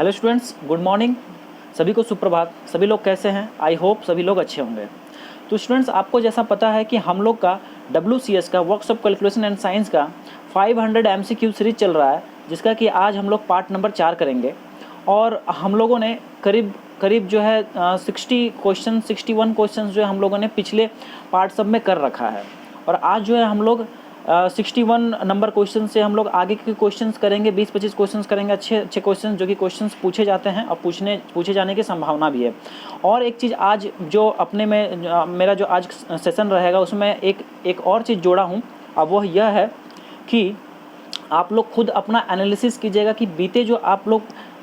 Hello students, good morning. सभी को सुप्रभात। सभी लोग कैसे हैं? आई होप सभी लोग अच्छे होंगे। तो स्टूडेंट्स, आपको जैसा पता है कि हम लोग का WCS का वर्कशॉप कैलकुलेशन एंड साइंस का 500 MCQ सीरीज चल रहा है, जिसका कि आज हम लोग पार्ट नंबर 4 करेंगे। और हम लोगों ने करीब करीब जो है 61 क्वेश्चन जो है हम लोगों ने पिछले पार्ट सब में कर रखा है। और आज जो है हम लोग 61 नंबर क्वेश्चन से हम लोग आगे के क्वेश्चंस करेंगे। 20-25 क्वेश्चंस करेंगे, अच्छे अच्छे क्वेश्चंस जो कि क्वेश्चंस पूछे जाते हैं और पूछे जाने की संभावना भी है। और एक चीज़ आज जो अपने में मेरा जो आज सेशन रहेगा उसमें एक और चीज़ जोड़ा हूँ। अब वह यह है कि आप लोग खुद अपना एनालिसिस कीजिएगा कि बीते जो आप लोग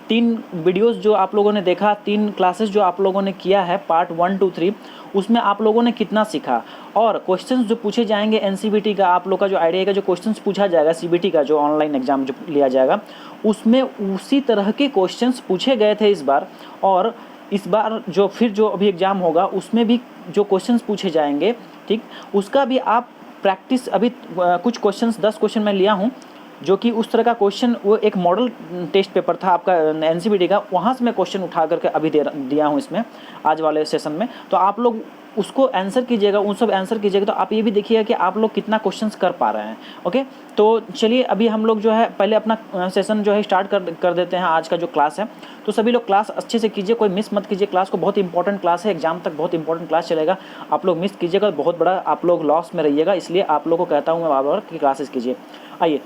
3 वीडियोस जो आप लोगों ने देखा, 3 क्लासेस जो आप लोगों ने किया है पार्ट 1, 2, 3, उसमें आप लोगों ने कितना सीखा। और क्वेश्चंस जो पूछे जाएंगे NCBT का, आप लोग का जो आइडिया का जो क्वेश्चंस पूछा जाएगा CBT का जो ऑनलाइन एग्जाम जो लिया जाएगा, उसमें उसी तरह के क्वेश्चंस पूछे गए थे इस बार। और इस बार जो अभी एग्ज़ाम होगा उसमें भी जो क्वेश्चंस पूछे जाएंगे, ठीक, उसका भी आप प्रैक्टिस अभी कुछ क्वेश्चंस 10 क्वेश्चन मैं लिया हूँ जो कि उस तरह का क्वेश्चन, वो एक मॉडल टेस्ट पेपर था आपका NCBT का, वहाँ से मैं क्वेश्चन उठा करके अभी दिया हूँ इसमें आज वाले सेशन में। तो आप लोग उसको आंसर कीजिएगा, उन सब आंसर कीजिएगा। तो आप ये भी देखिएगा कि आप लोग कितना क्वेश्चंस कर पा रहे हैं। ओके, तो चलिए अभी हम लोग जो है पहले अपना सेशन जो है स्टार्ट कर देते हैं। आज का जो क्लास है, तो सभी लोग क्लास अच्छे से कीजिए, कोई मिस मत कीजिए क्लास को। बहुत इंपॉर्टेंट क्लास है, एग्जाम तक बहुत इंपॉर्टेंट क्लास चलेगा। आप लोग मिस कीजिएगा बहुत बड़ा आप लोग लॉस में रहिएगा, इसलिए आप लोग को कहता हूँ मैं बार बार कि क्लासेस कीजिए। आइए,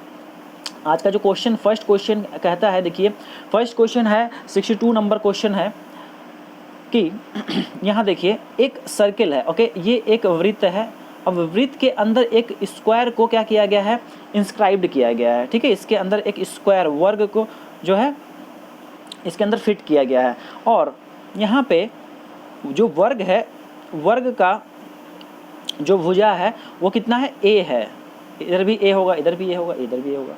आज का जो क्वेश्चन, फर्स्ट क्वेश्चन कहता है, देखिए फर्स्ट क्वेश्चन है 62 नंबर क्वेश्चन है कि यहाँ देखिए एक सर्किल है। ओके, ये एक वृत्त है। अब वृत्त के अंदर एक स्क्वायर को क्या किया गया है, इंस्क्राइब्ड किया गया है। ठीक है, इसके अंदर एक स्क्वायर वर्ग को जो है इसके अंदर फिट किया गया है। और यहाँ पे जो वर्ग है, वर्ग का जो भुजा है वो कितना है, A है। इधर भी A होगा, इधर भी A होगा, इधर भी A होगा।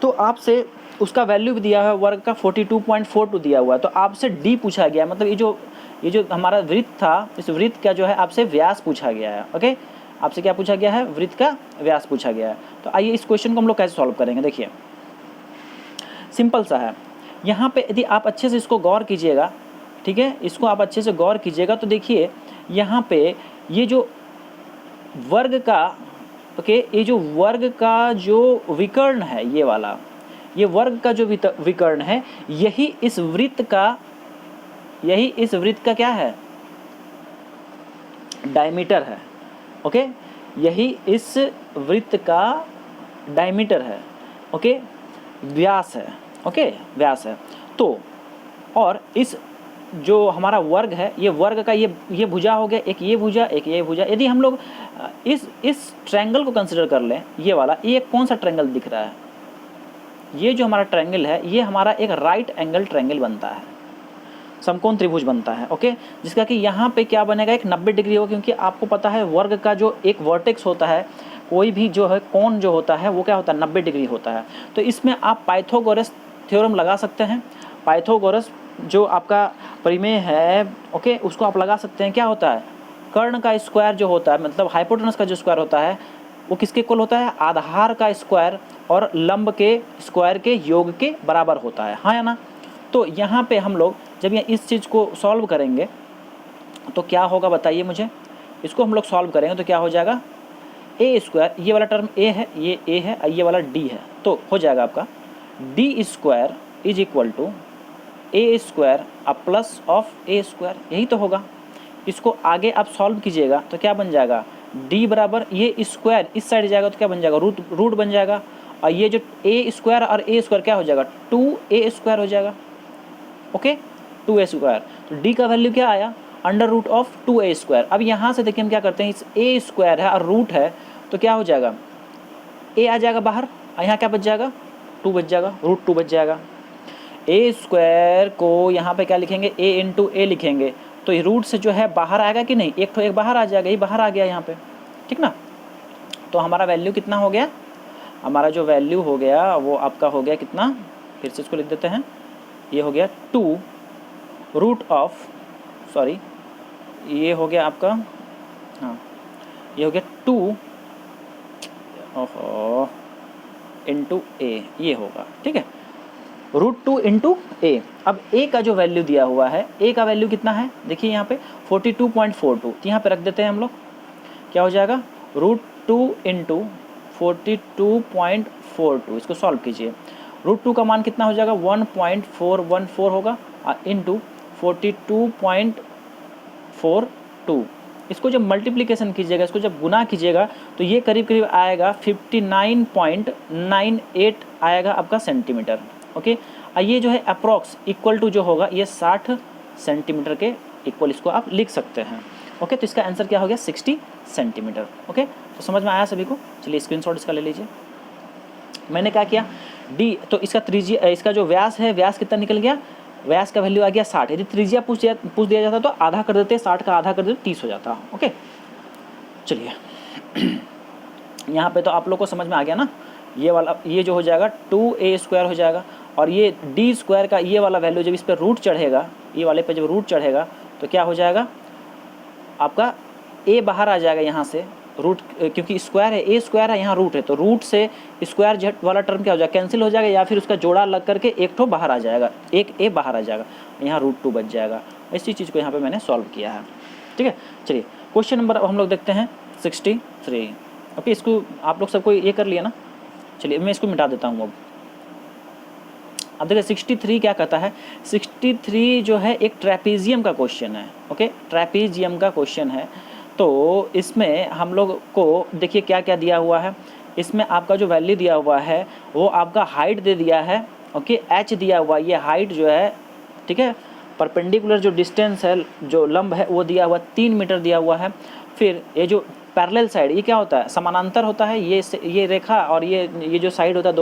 तो आपसे उसका वैल्यू भी दिया है, वर्ग का 42.42 दिया हुआ है। तो आपसे D पूछा गया है, मतलब ये जो हमारा वृत्त था, इस वृत्त का जो है आपसे व्यास पूछा गया है। ओके, आपसे क्या पूछा गया है, वृत्त का व्यास पूछा गया है। तो आइए इस क्वेश्चन को हम लोग कैसे सॉल्व करेंगे। देखिए सिंपल सा है। यहाँ पे यदि आप अच्छे से इसको गौर कीजिएगा, ठीक है, इसको आप अच्छे से गौर कीजिएगा तो देखिए यहाँ पे ये जो वर्ग का, ओके, ये जो वर्ग का जो विकर्ण है, ये वाला, ये वर्ग का जो विकर्ण है, यही इस वृत्त का क्या है, डायमीटर है। ओके, यही इस वृत्त का डायमीटर है। ओके, व्यास है। ओके, व्यास है। तो और इस जो हमारा वर्ग है, ये वर्ग का ये भुजा हो गया, एक ये भुजा, एक ये भुजा। यदि हम लोग इस ट्रायंगल को कंसिडर कर लें, ये वाला, ये कौन सा ट्रायंगल दिख रहा है, ये जो हमारा ट्रायंगल है, ये हमारा एक राइट एंगल ट्रायंगल बनता है, समकोण त्रिभुज बनता है। ओके, जिसका कि यहाँ पे क्या बनेगा, एक 90 डिग्री होगा, क्योंकि आपको पता है वर्ग का जो एक वर्टेक्स होता है, कोई भी जो है कोण जो होता है वो क्या होता है, 90 डिग्री होता है। तो इसमें आप पाइथागोरस थ्योरम लगा सकते हैं। पाइथागोरस जो आपका परिमेय है, ओके, उसको आप लगा सकते हैं। क्या होता है, कर्ण का स्क्वायर जो होता है, मतलब हाइपोटेनस का जो स्क्वायर होता है, वो किसके इक्वल होता है, आधार का स्क्वायर और लंब के स्क्वायर के योग के बराबर होता है, हाँ या ना। तो यहाँ पे हम लोग जब ये इस चीज़ को सॉल्व करेंगे तो क्या होगा बताइए मुझे। इसको हम लोग सॉल्व करेंगे तो क्या हो जाएगा, ए स्क्वायर, ये वाला टर्म ए है, ये ए है, ये वाला डी है, तो हो जाएगा आपका D square is equal to A square plus of A square, यही तो होगा। इसको आगे आप सॉल्व कीजिएगा तो क्या बन जाएगा, डी बराबर ये स्क्वायर इस साइड जाएगा तो क्या बन जाएगा, रूट बन जाएगा। और ये जो ए स्क्वायर और ए स्क्वायर क्या हो जाएगा, 2a स्क्वायर हो जाएगा। Okay, 2a square. तो डी का वैल्यू क्या आया, under root of 2a square. अब यहाँ से देखिए हम क्या करते हैं, इस a स्क्वायर है और रूट है, तो क्या हो जाएगा, a आ जाएगा बाहर, और यहाँ क्या बच जाएगा, 2 बच जाएगा, रूट 2 बच जाएगा। ए स्क्वायर को यहाँ पे क्या लिखेंगे, a इंटू ए लिखेंगे, तो ये रूट से जो है बाहर आएगा कि नहीं, एक बाहर आ जाएगा, ये बाहर आ गया यहाँ पे, ठीक ना। तो हमारा वैल्यू कितना हो गया, हमारा जो वैल्यू हो गया वो आपका हो गया कितना, फिर से इसको लिख देते हैं, ये हो गया 2 रूट ऑफ, सॉरी ये हो गया आपका, हाँ ये हो गया 2 इंटू ए, ये होगा, ठीक है। √2 इंटू ए। अब ए का जो वैल्यू दिया हुआ है, ए का वैल्यू कितना है देखिए यहाँ पे 42.42, तो यहाँ पे रख देते हैं हम लोग, क्या हो जाएगा √2 इंटू 42.42, इसको सॉल्व कीजिए। √2 का मान कितना हो जाएगा 1.414 होगा इंटू 42.42। इसको जब मल्टीप्लिकेशन कीजिएगा, इसको जब गुना कीजिएगा तो ये करीब करीब आएगा 59.98 आएगा आपका सेंटीमीटर। ओके, और ये जो है अप्रॉक्स इक्वल टू जो होगा ये 60 सेंटीमीटर के इक्वल इसको आप लिख सकते हैं। ओके, तो इसका आंसर क्या हो गया 60 सेंटीमीटर। ओके, तो समझ में आया सभी को? चलिए स्क्रीनशॉट इसका ले लीजिए। मैंने क्या किया डी, तो इसका त्रिज्या, इसका जो व्यास है, व्यास कितना निकल गया, व्यास का वैल्यू आ गया 60। यदि त्रिज्या पूछ दिया जाता तो आधा कर देते, 60 का आधा कर देते 30 हो जाता। ओके, चलिए यहाँ पे तो आप लोग को समझ में आ गया ना, ये वाला, ये जो हो जाएगा 2a² हो जाएगा, और ये d² का ये वाला वैल्यू जब इस पर रूट चढ़ेगा, ये वाले पे जब रूट चढ़ेगा तो क्या हो जाएगा आपका a बाहर आ जाएगा यहाँ से, रूट क्योंकि स्क्वायर है, a² है, यहाँ रूट है, तो रूट से स्क्वायर जेड वाला टर्म क्या हो जाएगा कैंसिल हो जाएगा, या फिर उसका जोड़ा लग करके एक ठो बाहर आ जाएगा, एक a बाहर आ जाएगा, यहाँ √2 बच जाएगा। इसी चीज़ को यहाँ पे मैंने सॉल्व किया है। ठीक है, चलिए क्वेश्चन नंबर अब हम लोग देखते हैं 63। ओके, इसको आप लोग सबको ये कर लिया ना, चलिए मैं इसको मिटा देता हूँ। अब देखिए 63 क्या कहता है, 63 जो है एक ट्रेपीजियम का क्वेश्चन है। ओके, ट्रेपीजियम का क्वेश्चन है, तो इसमें हम लोग को देखिए क्या क्या दिया हुआ है। इसमें आपका जो वैल्यू दिया हुआ है वो आपका हाइट दे दिया है। ओके, h दिया हुआ, ये हाइट जो है, ठीक है, परपेंडिकुलर जो डिस्टेंस है, जो लंब है वो दिया हुआ 3 मीटर दिया हुआ है। फिर ये जो पैरेलल साइड, ये क्या होता है, समानांतर होता है, ये रेखा और ये जो साइड होता है,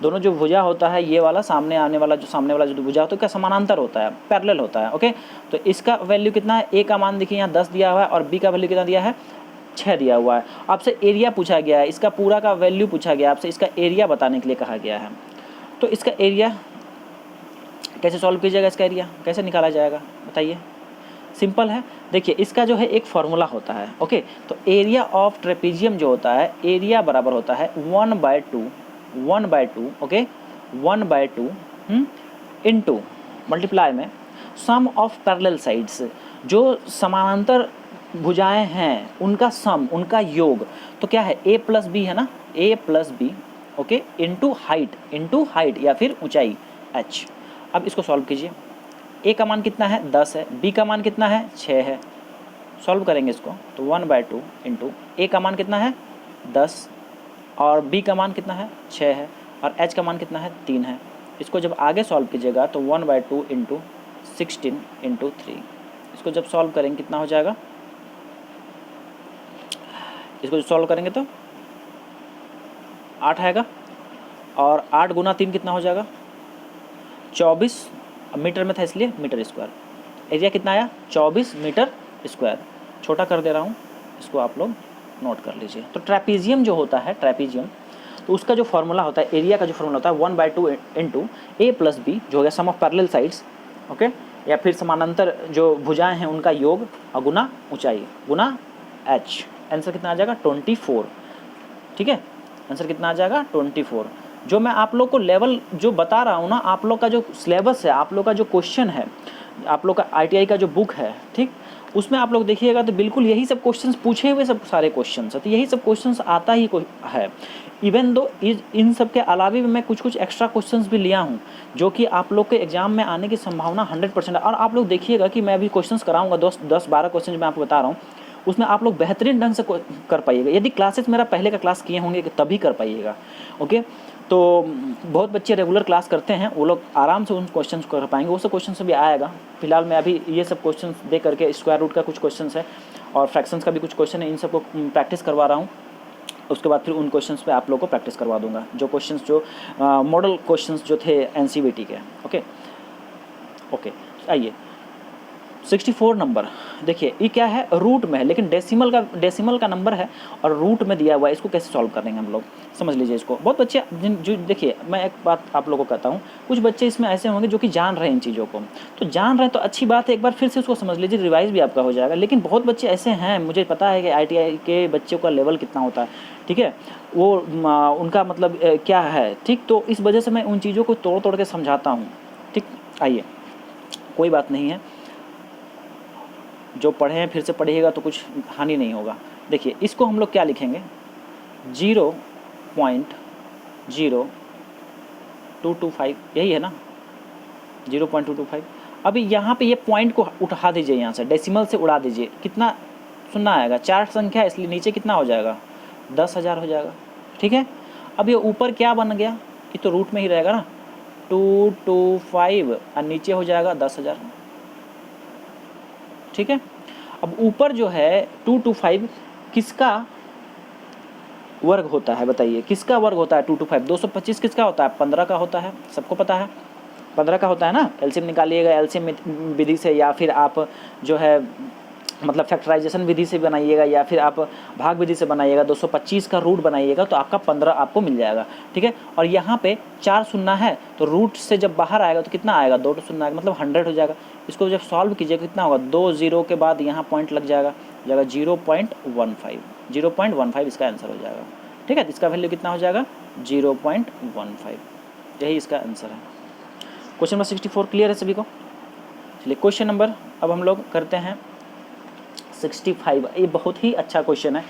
दोनों जो भुजा होता है, ये वाला सामने आने वाला जो सामने वाला जो भुजा होता है क्या समानांतर होता है, पैरेलल होता है। ओके, तो इसका वैल्यू कितना है, ए का मान देखिए यहाँ 10 दिया हुआ है, और बी का वैल्यू कितना दिया है 6 दिया हुआ है। आपसे एरिया पूछा गया है, इसका पूरा का वैल्यू पूछा गया, आपसे इसका एरिया बताने के लिए कहा गया है। तो इसका एरिया कैसे सॉल्व कीजिएगा, इसका एरिया कैसे निकाला जाएगा बताइए? सिंपल है, देखिए इसका जो है एक फार्मूला होता है। ओके, तो एरिया ऑफ ट्रेपीजियम जो होता है, एरिया बराबर होता है 1/2 ओके 1/2 इंटू मल्टीप्लाई में सम ऑफ पैरेलल साइड्स, जो समानांतर भुजाएं हैं उनका सम, उनका योग, तो क्या है a+b है ना, a+b ओके इंटू हाइट या फिर ऊंचाई h। अब इसको सॉल्व कीजिए। a का मान कितना है 10 है, b का मान कितना है 6 है, सॉल्व करेंगे इसको तो 1/2 इंटू a का मान कितना है 10 और b का मान कितना है 6 है और h का मान कितना है 3 है। इसको जब आगे सॉल्व कीजिएगा तो 1/2 इंटू 16 इंटू 3, इसको जब सॉल्व करेंगे कितना हो जाएगा, इसको सॉल्व करेंगे तो 8 आएगा, और 8 गुना 3 कितना हो जाएगा 24, मीटर में था इसलिए मीटर स्क्वायर। एरिया कितना आया 24 मीटर स्क्वायर। छोटा कर दे रहा हूँ, इसको आप लोग नोट कर लीजिए। तो ट्रेपीजियम जो होता है, ट्रेपीजियम, तो उसका जो फार्मूला होता है, एरिया का जो फार्मूला होता है 1/2 इंटू a+b जो हो गया सम ऑफ पैरेलल साइड्स, ओके, या फिर समानांतर जो भुजाएं हैं उनका योग, और गुना ऊंचाई गुना h। आंसर कितना आ जाएगा 24। ठीक है, आंसर कितना आ जाएगा 24। जो मैं आप लोग को लेवल जो बता रहा हूँ ना, आप लोग का जो सिलेबस है, आप लोग का जो क्वेश्चन है, आप लोग का ITI का जो बुक है, ठीक, उसमें आप लोग देखिएगा तो बिल्कुल यही सब क्वेश्चंस पूछे हुए सब सारे क्वेश्चंस है, तो यही सब क्वेश्चंस आता ही है। इवन दो इन सब के अलावा भी मैं कुछ एक्स्ट्रा क्वेश्चंस भी लिया हूँ जो कि आप लोग के एग्जाम में आने की संभावना 100% है। और आप लोग देखिएगा कि मैं अभी क्वेश्चंस कराऊंगा 10-12 क्वेश्चन मैं आपको बता रहा हूँ, उसमें आप लोग बेहतरीन ढंग से कर पाइएगा। यदि क्लासेस मेरा पहले का क्लास किए होंगे तभी कर पाइएगा। ओके, तो बहुत बच्चे रेगुलर क्लास करते हैं, वो लोग आराम से उन क्वेश्चंस को कर पाएंगे, वो सब क्वेश्चन भी आएगा। फिलहाल मैं अभी ये सब क्वेश्चन दे करके स्क्वायर रूट का कुछ क्वेश्चन है और फ्रैक्शंस का भी कुछ क्वेश्चन है, इन सबको प्रैक्टिस करवा रहा हूँ। उसके बाद फिर उन क्वेश्चंस पे आप लोग को प्रैक्टिस करवा दूंगा, जो क्वेश्चंस जो मॉडल क्वेश्चंस जो थे NCVT के। ओके, आइए 64 नंबर देखिए, ये क्या है रूट में है, लेकिन डेसिमल का नंबर है और रूट में दिया हुआ है। इसको कैसे सॉल्व करेंगे हम लोग? समझ लीजिए इसको। बहुत बच्चे जो देखिए, मैं एक बात आप लोगों को कहता हूँ, कुछ बच्चे इसमें ऐसे होंगे जो कि जान रहे हैं इन चीज़ों को, तो जान रहे हैं तो अच्छी बात है, एक बार फिर से उसको समझ लीजिए, रिवाइज भी आपका हो जाएगा। लेकिन बहुत बच्चे ऐसे हैं, मुझे पता है कि ITI के बच्चों का लेवल कितना होता है, ठीक है, वो उनका मतलब क्या है, ठीक, तो इस वजह से मैं उन चीज़ों को तोड़ तोड़ के समझाता हूँ, ठीक। आइए, कोई बात नहीं है, जो पढ़े हैं फिर से पढ़िएगा तो कुछ हानि नहीं होगा। देखिए, इसको हम लोग क्या लिखेंगे, 0.0225, यही है ना, 0.225। अभी यहाँ पे ये पॉइंट को उठा दीजिए, यहाँ से डेसिमल से उड़ा दीजिए, कितना सुनना आएगा, 4 संख्या इसलिए नीचे कितना हो जाएगा, 10,000 हो जाएगा, ठीक है। अब ये ऊपर क्या बन गया, ये तो रूट में ही रहेगा ना, 225 और नीचे हो जाएगा 10,000, ठीक है। अब ऊपर जो है 225 किसका वर्ग होता है, बताइए किसका वर्ग होता है, 225, 225 किसका होता है, 15 का होता है, सबको पता है 15 का होता है ना। एलसीएम निकालिएगा, एलसीएम विधि से, या फिर आप जो है मतलब फैक्टराइजेशन विधि से बनाइएगा, या फिर आप भाग विधि से बनाइएगा, 225 का रूट बनाइएगा तो आपका 15 आपको मिल जाएगा, ठीक है। और यहाँ पे 4 शून्य है, तो रूट से जब बाहर आएगा तो कितना आएगा, 2 शून्य आएगा, मतलब 100 हो जाएगा। इसको जब सॉल्व कीजिएगा कितना होगा, 2 0 के बाद यहाँ पॉइंट लग जाएगा 0.15 इसका आंसर हो जाएगा, ठीक है। इसका वैल्यू कितना हो जाएगा, 0.15, यही इसका आंसर है। क्वेश्चन नंबर 64 क्लियर है सभी को। चलिए क्वेश्चन नंबर अब हम लोग करते हैं 65। ये बहुत ही अच्छा क्वेश्चन है।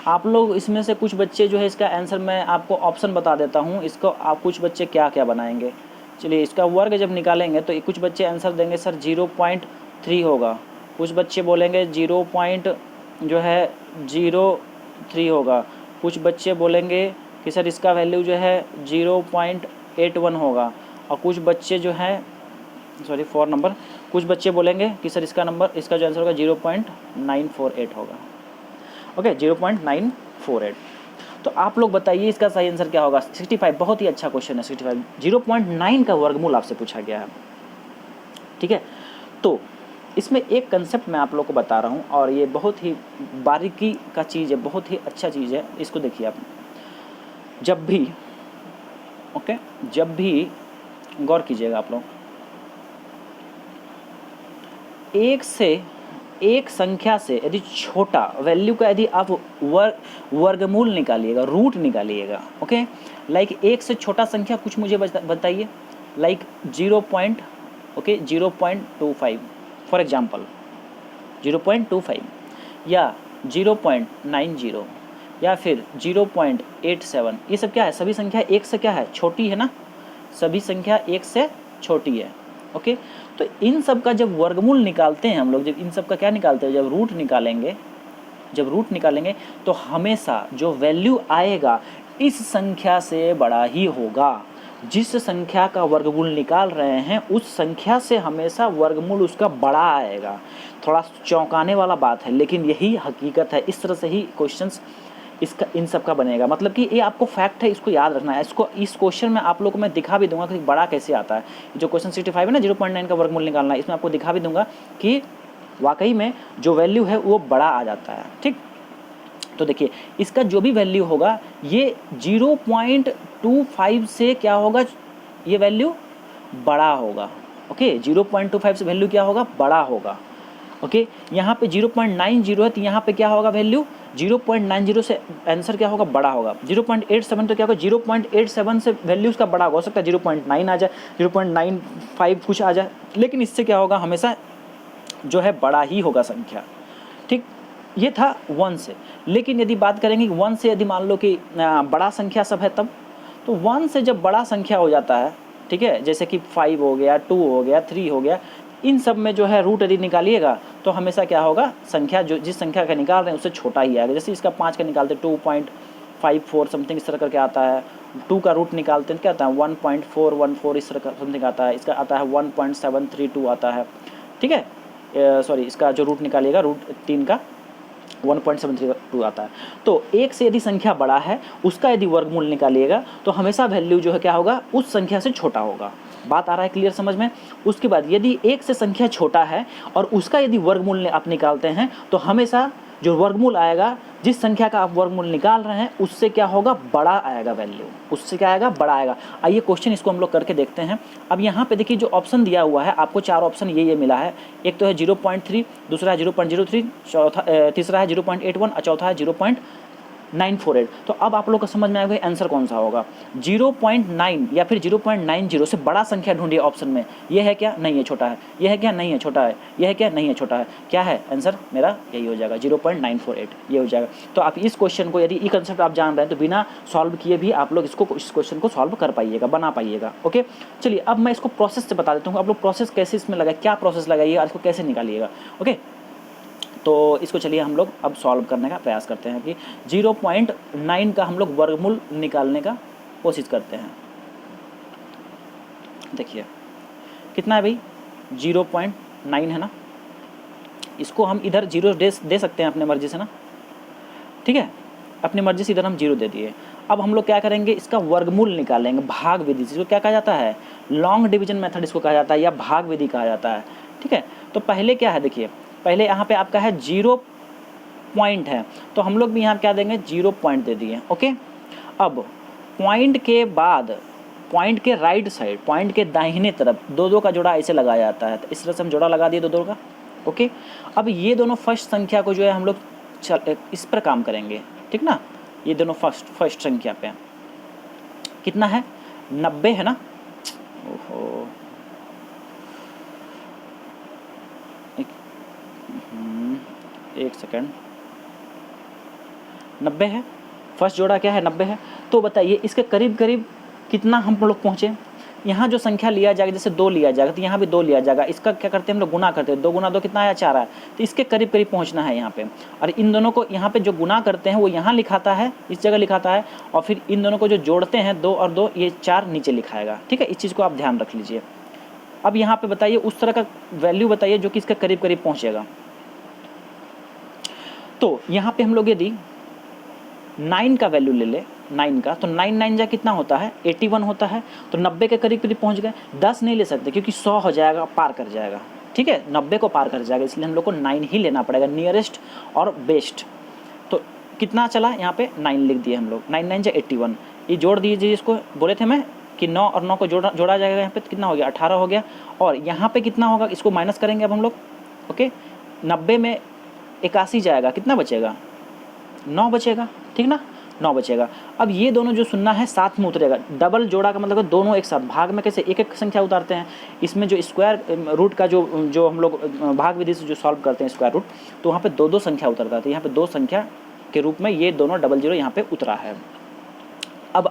आप लोग इसमें से कुछ बच्चे जो है, इसका आंसर मैं आपको ऑप्शन बता देता हूँ, इसको आप कुछ बच्चे क्या क्या बनाएंगे। चलिए, इसका वर्ग जब निकालेंगे तो कुछ बच्चे आंसर देंगे सर 0.3 होगा, कुछ बच्चे बोलेंगे 0.03 होगा, कुछ बच्चे बोलेंगे कि सर इसका वैल्यू जो है 0.81 होगा, और कुछ बच्चे जो है 4 नंबर, कुछ बच्चे बोलेंगे कि सर इसका जो आंसर होगा 0.948 होगा, ओके 0.948। तो आप लोग बताइए इसका सही आंसर क्या होगा। 65 बहुत ही अच्छा क्वेश्चन है। 65 0.9 का वर्गमूल आपसे पूछा गया है, ठीक है। तो इसमें एक कंसेप्ट मैं आप लोग को बता रहा हूँ, और ये बहुत ही बारीकी का चीज़ है, बहुत ही अच्छा चीज़ है। इसको देखिए आप, जब भी गौर कीजिएगा आप लोग, एक संख्या से यदि छोटा वैल्यू का यदि आप वर्गमूल निकालिएगा, रूट निकालिएगा, ओके, लाइक एक से छोटा संख्या कुछ मुझे बताइए, लाइक 0.25 फॉर एग्जांपल, 0.25 या 0.90 या फिर 0.87, ये सब क्या है, सभी संख्या एक से क्या है, छोटी है ना, सभी संख्या एक से छोटी है, ओके। तो इन सब का जब वर्गमूल निकालते हैं हम लोग, जब इन सब का क्या निकालते हैं, जब रूट निकालेंगे तो हमेशा जो वैल्यू आएगा इस संख्या से बड़ा ही होगा। जिस संख्या का वर्गमूल निकाल रहे हैं उस संख्या से हमेशा वर्गमूल उसका बड़ा आएगा। थोड़ा चौंकाने वाला बात है, लेकिन यही हकीकत है। इस तरह से ही क्वेश्चंस इन सब का बनेगा, मतलब कि ये आपको फैक्ट है, इसको याद रखना है। इस क्वेश्चन में आप लोगों को मैं दिखा भी दूंगा कि बड़ा कैसे आता है। जो क्वेश्चन 65 है ना, 0.9 का वर्गमूल निकालना है, इसमें आपको दिखा भी दूंगा कि वाकई में जो वैल्यू है वो बड़ा आ जाता है, ठीक। तो देखिए, इसका जो भी वैल्यू होगा ये 0.25 से क्या होगा, ये वैल्यू बड़ा होगा, ओके। 0.25 से वैल्यू क्या होगा, बड़ा होगा, ओके। यहाँ पे 0.90 है तो यहाँ पे क्या होगा, वैल्यू 0.90 से आंसर क्या होगा, बड़ा होगा। 0.87 तो क्या होगा, 0.87 से वैल्यू उसका बड़ा हो सकता है 0.9 आ जाए, 0.95 कुछ आ जाए, लेकिन इससे क्या होगा, हमेशा जो है बड़ा ही होगा संख्या, ठीक। ये था 1 से। लेकिन यदि बात करेंगे 1 से यदि मान लो कि बड़ा संख्या सब है तब, तो 1 से जब बड़ा संख्या हो जाता है, ठीक है, जैसे कि 5 हो गया, 2 हो गया, 3 हो गया, इन सब में जो है रूट यदि निकालिएगा तो हमेशा क्या होगा, संख्या जो जिस संख्या का निकाल रहे हैं उससे छोटा ही आएगा। जैसे इसका 5 का निकालते 2.54 समथिंग इस तरह करके आता है। 2 का रूट निकालते हैं क्या आता है, 1.414 इस तरह का समथिंग आता है। इसका आता है 1.732 आता है, ठीक है। सॉरी, इसका जो रूट निकालिएगा, रूट 3 का 1.732 आता है। तो एक से यदि संख्या बड़ा है, उसका यदि वर्गमूल निकालिएगा तो हमेशा वैल्यू जो है क्या होगा, उस संख्या से छोटा होगा। बात आ रहा है क्लियर समझ में। उसके बाद यदि एक से संख्या छोटा है और उसका यदि वर्गमूल आप निकालते हैं तो हमेशा जो वर्गमूल आएगा, जिस संख्या का आप वर्गमूल निकाल रहे हैं उससे क्या होगा, बड़ा आएगा वैल्यू, उससे क्या आएगा, बड़ा आएगा। आइए क्वेश्चन इसको हम लोग करके देखते हैं। अब यहाँ पे देखिए जो ऑप्शन दिया हुआ है आपको 4 ऑप्शन ये मिला है। एक तो है 0.3, दूसरा है 0.03, तीसरा है 0.81 और चौथा है 0.948। तो अब आप लोग को समझ में आएगा आंसर कौन सा होगा। 0.9 या फिर 0.90 से बड़ा संख्या ढूंढिए ऑप्शन में। ये है क्या, नहीं है, छोटा है। ये है क्या, नहीं है, छोटा है। ये है क्या, नहीं है, छोटा है। क्या है आंसर मेरा, यही हो जाएगा 0.948, ये हो जाएगा। तो आप इस क्वेश्चन को, यदि ये कंसेप्ट आप जान रहे हैं तो बिना सॉल्व किए भी आप लोग इस क्वेश्चन को सॉल्व कर पाइएगा, बना पाइएगा। ओके, चलिए अब मैं इसको प्रोसेस से बता देता हूँ। आप लोग प्रोसेस कैसे इसमें लगा, क्या प्रोसेस लगाइए और इसको कैसे निकालिएगा। ओके, तो इसको चलिए हम लोग अब सॉल्व करने का प्रयास करते हैं कि 0.9 का हम लोग वर्गमूल निकालने का कोशिश करते हैं। देखिए कितना है भाई, 0.9 है ना। इसको हम इधर 0 दे सकते हैं अपने मर्जी से ना, ठीक है, अपनी मर्जी से इधर हम 0 दे दिए। अब हम लोग क्या करेंगे, इसका वर्गमूल निकालेंगे भाग विधि से। इसको क्या कहा जाता है, लॉन्ग डिवीजन मेथड इसको कहा जाता है या भाग विधि कहा जाता है। ठीक है, तो पहले क्या है, देखिए पहले यहाँ पे आपका है 0 पॉइंट है, तो हम लोग भी यहाँ क्या देंगे, 0 पॉइंट दे दिए। ओके, अब पॉइंट के बाद पॉइंट के राइट साइड, पॉइंट के दाहिने तरफ 2-2 का जोड़ा ऐसे लगाया जाता है। तो इस तरह से हम जोड़ा लगा दिए 2-2 का। ओके, अब ये दोनों फर्स्ट संख्या को जो है हम लोग इस पर काम करेंगे, ठीक ना। ये दोनों फर्स्ट संख्या पे कितना है, 90 है ना। ओहो, एक सेकेंड, 90 है, फर्स्ट जोड़ा क्या है, 90 है। तो बताइए इसके करीब करीब कितना हम लोग पहुँचे। यहाँ जो संख्या लिया जाएगा, जैसे 2 लिया जाएगा तो यहाँ भी 2 लिया जाएगा। इसका क्या करते हैं हम लोग, गुना करते हैं। 2 गुना 2 कितना आया, 4 आया। तो इसके करीब करीब पहुँचना है यहाँ पे। और इन दोनों को यहाँ पे जो गुना करते हैं वो यहाँ लिखाता है, इस जगह लिखाता है, और फिर इन दोनों को जो जोड़ते हैं 2 और 2, ये 4 नीचे लिखाएगा। ठीक है, इस चीज़ को आप ध्यान रख लीजिए। अब यहाँ पे बताइए उस तरह का वैल्यू बताइए जो कि इसके करीब करीब पहुँचेगा। तो यहाँ पे हम लोग यदि 9 का वैल्यू ले ले, 9 का, तो 9 9 जा कितना होता है, 81 होता है। तो 90 के करीब करीब पहुँच गए। 10 नहीं ले सकते क्योंकि 100 हो जाएगा, पार कर जाएगा। ठीक है, 90 को पार कर जाएगा, इसलिए हम लोग को 9 ही लेना पड़ेगा, नियरेस्ट और बेस्ट। तो कितना चला, यहाँ पे 9 लिख दिए हम लोग। 9 9 जा 81, ये जोड़ दीजिए। इसको बोले थे मैं कि 9 और 9 को जोड़ा जाएगा। यहाँ पे कितना हो गया, 18 हो गया। और यहाँ पे कितना होगा, इसको माइनस करेंगे अब हम लोग। ओके, 90 में 81 जाएगा, कितना बचेगा, 9 बचेगा। ठीक ना, 9 बचेगा। अब ये दोनों जो सुनना है साथ में उतरेगा। डबल जोड़ा का मतलब दोनों एक साथ। भाग में कैसे एक एक संख्या उतारते हैं, इसमें जो स्क्वायर रूट का जो हम लोग भाग विधि से जो सॉल्व करते हैं स्क्वायर रूट, तो वहाँ पे 2-2 संख्या उतरता है। तो यहाँ पे 2 संख्या के रूप में ये दोनों डबल जीरो यहाँ पे उतरा है। अब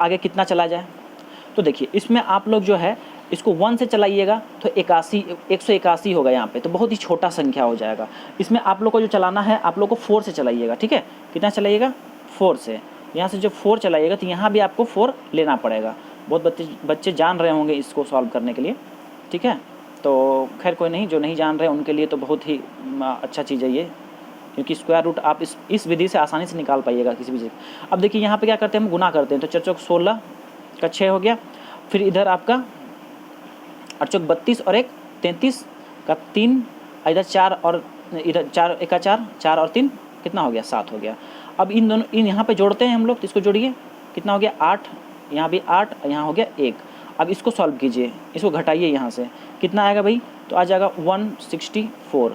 आगे कितना चला जाए, तो देखिए इसमें आप लोग जो है इसको 1 से चलाइएगा तो 181 होगा यहाँ पे, तो बहुत ही छोटा संख्या हो जाएगा। इसमें आप लोग को जो चलाना है, आप लोग को 4 से चलाइएगा। ठीक है, कितना चलाइएगा, 4 से। यहाँ से जब 4 चलाइएगा तो यहाँ भी आपको 4 लेना पड़ेगा। बहुत बच्चे जान रहे होंगे इसको सॉल्व करने के लिए। ठीक है, तो खैर कोई नहीं, जो नहीं जान रहे उनके लिए तो बहुत ही अच्छा चीज़ है ये, क्योंकि स्क्वायर रूट आप इस विधि से आसानी से निकाल पाइएगा किसी भी चीज़। अब देखिए यहाँ पे क्या करते हैं, हम गुना करते हैं। तो 4 चौक 16 का 6 हो गया। फिर इधर आपका 8 चौक 32 और 1 33 का 3, इधर 4 और इधर 4 1 4, 4 और 3 कितना हो गया, 7 हो गया। अब इन दोनों यहाँ पे जोड़ते हैं हम लोग, तो इसको जोड़िए, कितना हो गया, 8, यहाँ भी 8, यहाँ हो गया 1। अब इसको सॉल्व कीजिए, इसको घटाइए यहाँ से, कितना आएगा भाई, तो आ जाएगा 164।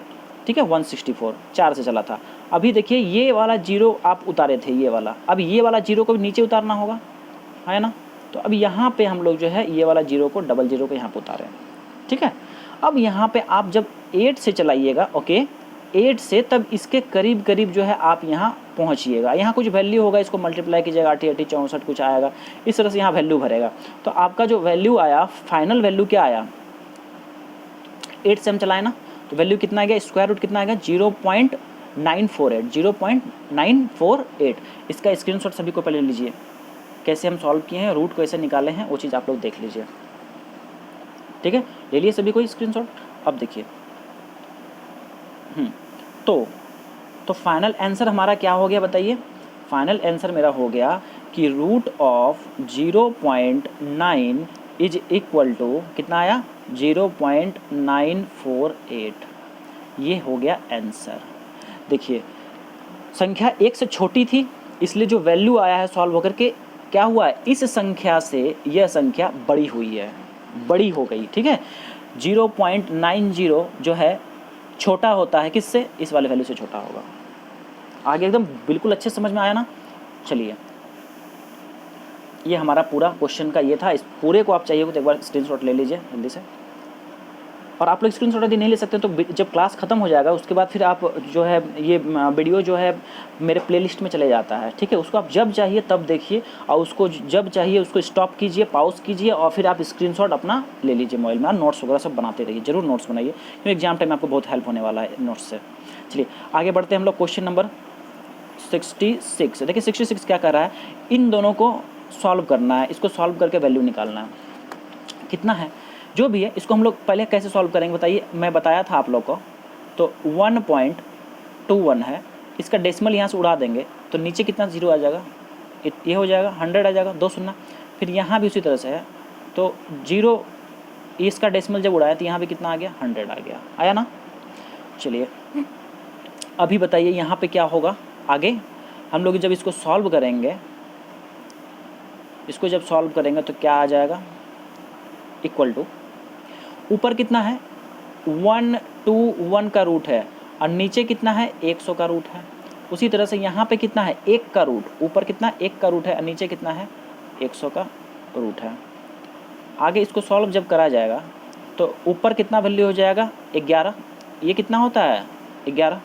ठीक है, 164, 4 से चला था। अभी देखिए ये वाला 0 आप उतारे थे, ये वाला, अब ये वाला 0 को भी नीचे उतारना होगा, है ना। तो अब यहाँ पे हम लोग जो है ये वाला 0 को, डबल 0 को यहाँ पे उतारें। ठीक है, अब यहाँ पे आप जब 8 से चलाइएगा, ओके, 8 से, तब इसके करीब करीब जो है आप यहाँ पहुँचिएगा। यहाँ कुछ वैल्यू होगा, इसको मल्टीप्लाई कीजिएगा, 8 8 64 कुछ आएगा, इस तरह से यहाँ वैल्यू भरेगा। तो आपका जो वैल्यू आया, फाइनल वैल्यू क्या आया, 8 से हम चलाए ना, तो वैल्यू कितना आ गया, स्क्वायर रूट कितना आएगा, 0.948, 0.948। इसका स्क्रीनशॉट सभी को पहले लीजिए, कैसे हम सॉल्व किए हैं, रूट कैसे निकाले हैं, वो चीज़ आप लोग देख लीजिए। ठीक है, ले लिए सभी को स्क्रीनशॉट। अब देखिए तो फाइनल आंसर हमारा क्या हो गया बताइए। फाइनल आंसर मेरा हो गया कि root of 0.9 is equal to कितना आया, 0.948। ये हो गया आंसर। देखिए संख्या 1 से छोटी थी, इसलिए जो वैल्यू आया है सॉल्व होकर के क्या हुआ है, इस संख्या से यह संख्या बड़ी हुई है, बड़ी हो गई, ठीक है। 0.90 जो है छोटा होता है किससे, इस वाले वैल्यू से छोटा होगा। आगे एकदम बिल्कुल अच्छे समझ में आया ना। चलिए ये हमारा पूरा क्वेश्चन का ये था। इस पूरे को आप चाहिए तो एक बार स्क्रीनशॉट ले लीजिए जल्दी से। और आप लोग स्क्रीनशॉट यदि नहीं ले सकते तो जब क्लास ख़त्म हो जाएगा उसके बाद फिर आप जो है ये वीडियो जो है मेरे प्लेलिस्ट में चले जाता है, ठीक है। उसको आप जब चाहिए तब देखिए और उसको जब चाहिए उसको स्टॉप कीजिए, पॉज कीजिए और फिर आप स्क्रीनशॉट अपना ले लीजिए मोबाइल में। नोट्स वगैरह सब बनाते रहिए, जरूर नोट्स बनाइए क्योंकि एग्जाम टाइम में आपको बहुत हेल्प होने वाला है नोट्स से। चलिए आगे बढ़ते हैं हम लोग क्वेश्चन नंबर 66। देखिए 66 क्या कर रहा है, इन दोनों को सॉल्व करना है, इसको सॉल्व करके वैल्यू निकालना है। कितना है जो भी है इसको हम लोग पहले कैसे सॉल्व करेंगे बताइए। मैं बताया था आप लोग को, तो 1.21 है, इसका डेसिमल यहाँ से उड़ा देंगे तो नीचे कितना जीरो आ जाएगा, ये हो जाएगा 100 आ जाएगा, 2 शून्य। फिर यहाँ भी उसी तरह से है तो जीरो, इसका डेसिमल जब उड़ाया तो यहाँ भी कितना आ गया, 100 आ गया, आया ना। चलिए अभी बताइए यहाँ पे क्या होगा आगे। हम लोग जब इसको सॉल्व करेंगे, इसको जब सॉल्व करेंगे तो क्या आ जाएगा, इक्वल टू ऊपर कितना है 121 का रूट है और नीचे कितना है 100 का रूट है। उसी तरह से यहाँ पे कितना है 1 का रूट, ऊपर कितना 1 का रूट है और नीचे कितना है 100 का रूट है। आगे इसको सॉल्व जब करा जाएगा तो ऊपर कितना वैल्यू हो जाएगा 11, ये कितना होता है 11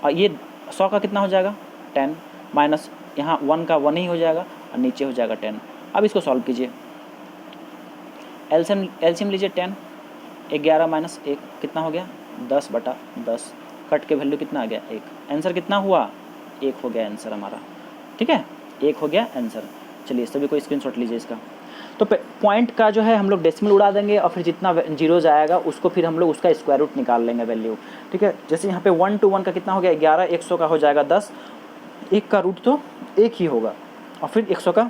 और ये 100 का कितना हो जाएगा 10 माइनस यहाँ 1 का 1 ही हो जाएगा और नीचे हो जाएगा 10। अब इसको सॉल्व कीजिए, एलसीएम लीजिए 10, 11 माइनस 1 कितना हो गया 10/10, कट के वैल्यू कितना आ गया 1। आंसर कितना हुआ 1 हो गया आंसर हमारा, ठीक है 1 हो गया आंसर। चलिए सभी को स्क्रीनशॉट लीजिए इसका। तो पॉइंट का जो है हम लोग डेसिमल उड़ा देंगे और फिर जितना जीरो जाएगा उसको फिर हम लोग उसका स्क्वायर रूट निकाल लेंगे वैल्यू, ठीक है। जैसे यहाँ पे 1 to 1 का कितना हो गया 11, 100 का हो जाएगा 10, 1 का रूट तो 1 ही होगा और फिर 100 का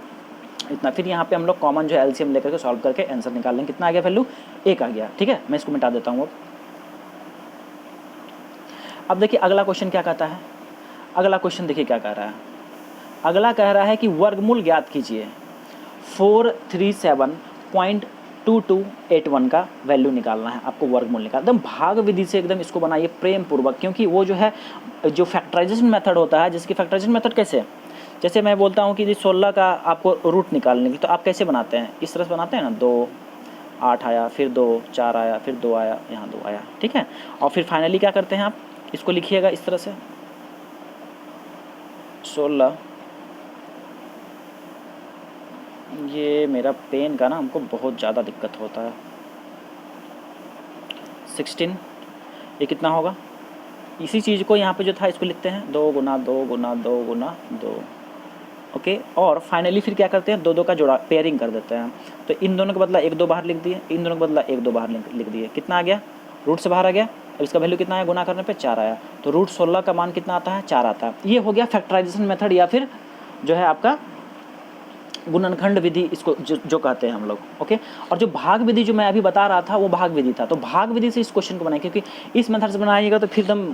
इतना। फिर यहाँ पे हम लोग कॉमन जो है एलसीएम लेकर के सॉल्व करके आंसर निकाल लेंगे। कितना आ गया वैल्यू 1 आ गया, ठीक है। मैं इसको मिटा देता हूँ अब देखिए अगला क्वेश्चन क्या कहता है। अगला क्वेश्चन देखिए क्या कह रहा है, अगला कह रहा है कि वर्गमूल ज्ञात कीजिए। 437.2281 का वैल्यू निकालना है आपको, वर्गमूल निकाल एकदम भाग विधि से एकदम इसको बनाइए प्रेम पूर्वक, क्योंकि वो जो है जो फैक्टराइजेशन मेथड होता है, जिसकी फैक्टराइजेशन मेथड कैसे, जैसे मैं बोलता हूँ कि 16 का आपको रूट निकालने की, तो आप कैसे बनाते हैं, इस तरह से बनाते हैं ना, 2 8 आया, फिर 2 4 आया, फिर 2 आया, यहाँ 2 आया, ठीक है। और फिर फाइनली क्या करते हैं आप इसको लिखिएगा इस तरह से 16, ये मेरा पेन का ना हमको बहुत ज़्यादा दिक्कत होता है, 16, ये कितना होगा, इसी चीज़ को यहाँ पे जो था इसको लिखते हैं 2 गुना 2 गुना 2 गुना 2, ओके। और फाइनली फिर क्या करते हैं 2 2 का जोड़ा पेयरिंग कर देते हैं। तो इन दोनों के बदला 1 2 बाहर लिख दिए, इन दोनों के बदला 1 2 बाहर लिख दिए, कितना आ गया, रूट से बाहर आ गया। अब इसका वैल्यू कितना है, गुना करने पे 4 आया, तो रूट 16 का मान कितना आता है 4 आता है। ये हो गया फैक्टराइजेशन मेथड या फिर जो है आपका गुणनखंड विधि, इसको जो कहते हैं हम लोग, ओके। और जो भाग विधि जो मैं अभी बता रहा था वो भाग विधि था, तो भाग विधि से इस क्वेश्चन को बनाए, क्योंकि इस मेथड से बनाइएगा तो फिर एकदम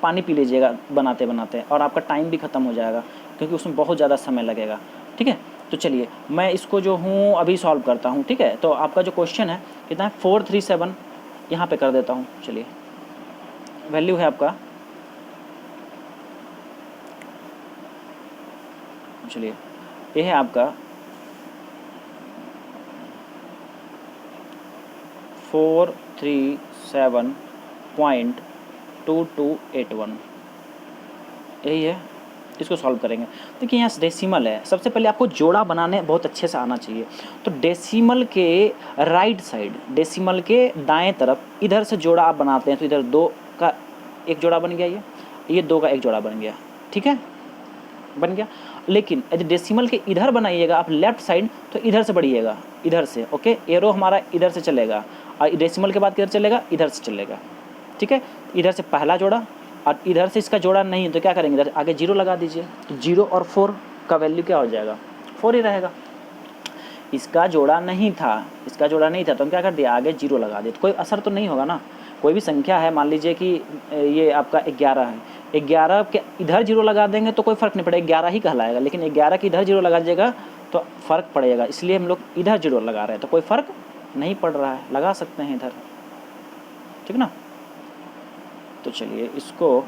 पानी पी लीजिएगा बनाते बनाते और आपका टाइम भी ख़त्म हो जाएगा क्योंकि उसमें बहुत ज़्यादा समय लगेगा, ठीक है। तो चलिए मैं इसको जो हूँ अभी सॉल्व करता हूँ, ठीक है। तो आपका जो क्वेश्चन है कितना है 437, यहाँ पे कर देता हूँ। चलिए वैल्यू है आपका, चलिए ये है आपका 437.2281, यही है। इसको सॉल्व करेंगे, देखिए यहाँ डेसिमल है, सबसे पहले आपको जोड़ा बनाने बहुत अच्छे से आना चाहिए। तो डेसिमल के राइट साइड, डेसिमल के दाएं तरफ इधर से जोड़ा आप बनाते हैं, तो इधर 2 का एक जोड़ा बन गया, ये 2 का एक जोड़ा बन गया, ठीक है, बन गया। लेकिन यदि डेसिमल के इधर बनाइएगा आप लेफ्ट साइड, तो इधर से बढ़िएगा, इधर से, ओके। एरो हमारा इधर से चलेगा और डेसिमल के बाद किधर चलेगा, इधर से चलेगा, ठीक है। इधर से पहला जोड़ा और इधर से इसका जोड़ा नहीं, तो क्या करेंगे, इधर आगे 0 लगा दीजिए, तो 0 और 4 का वैल्यू क्या हो जाएगा, 4 ही रहेगा। इसका जोड़ा नहीं था, इसका जोड़ा नहीं था, तो हम क्या कर दिया, आगे 0 लगा दिए, तो कोई असर तो नहीं होगा ना। कोई भी संख्या है, मान लीजिए कि ये आपका 11 है, 11 के इधर 0 लगा देंगे तो कोई फ़र्क नहीं पड़ेगा, 11 ही कहलाएगा, लेकिन 11 के इधर 0 लगा दीजिएगा तो फ़र्क पड़ेगा, इसलिए हम लोग इधर 0 लगा रहे हैं, तो कोई फ़र्क नहीं पड़ रहा है, लगा सकते हैं इधर, ठीक ना। तो चलिए इसको,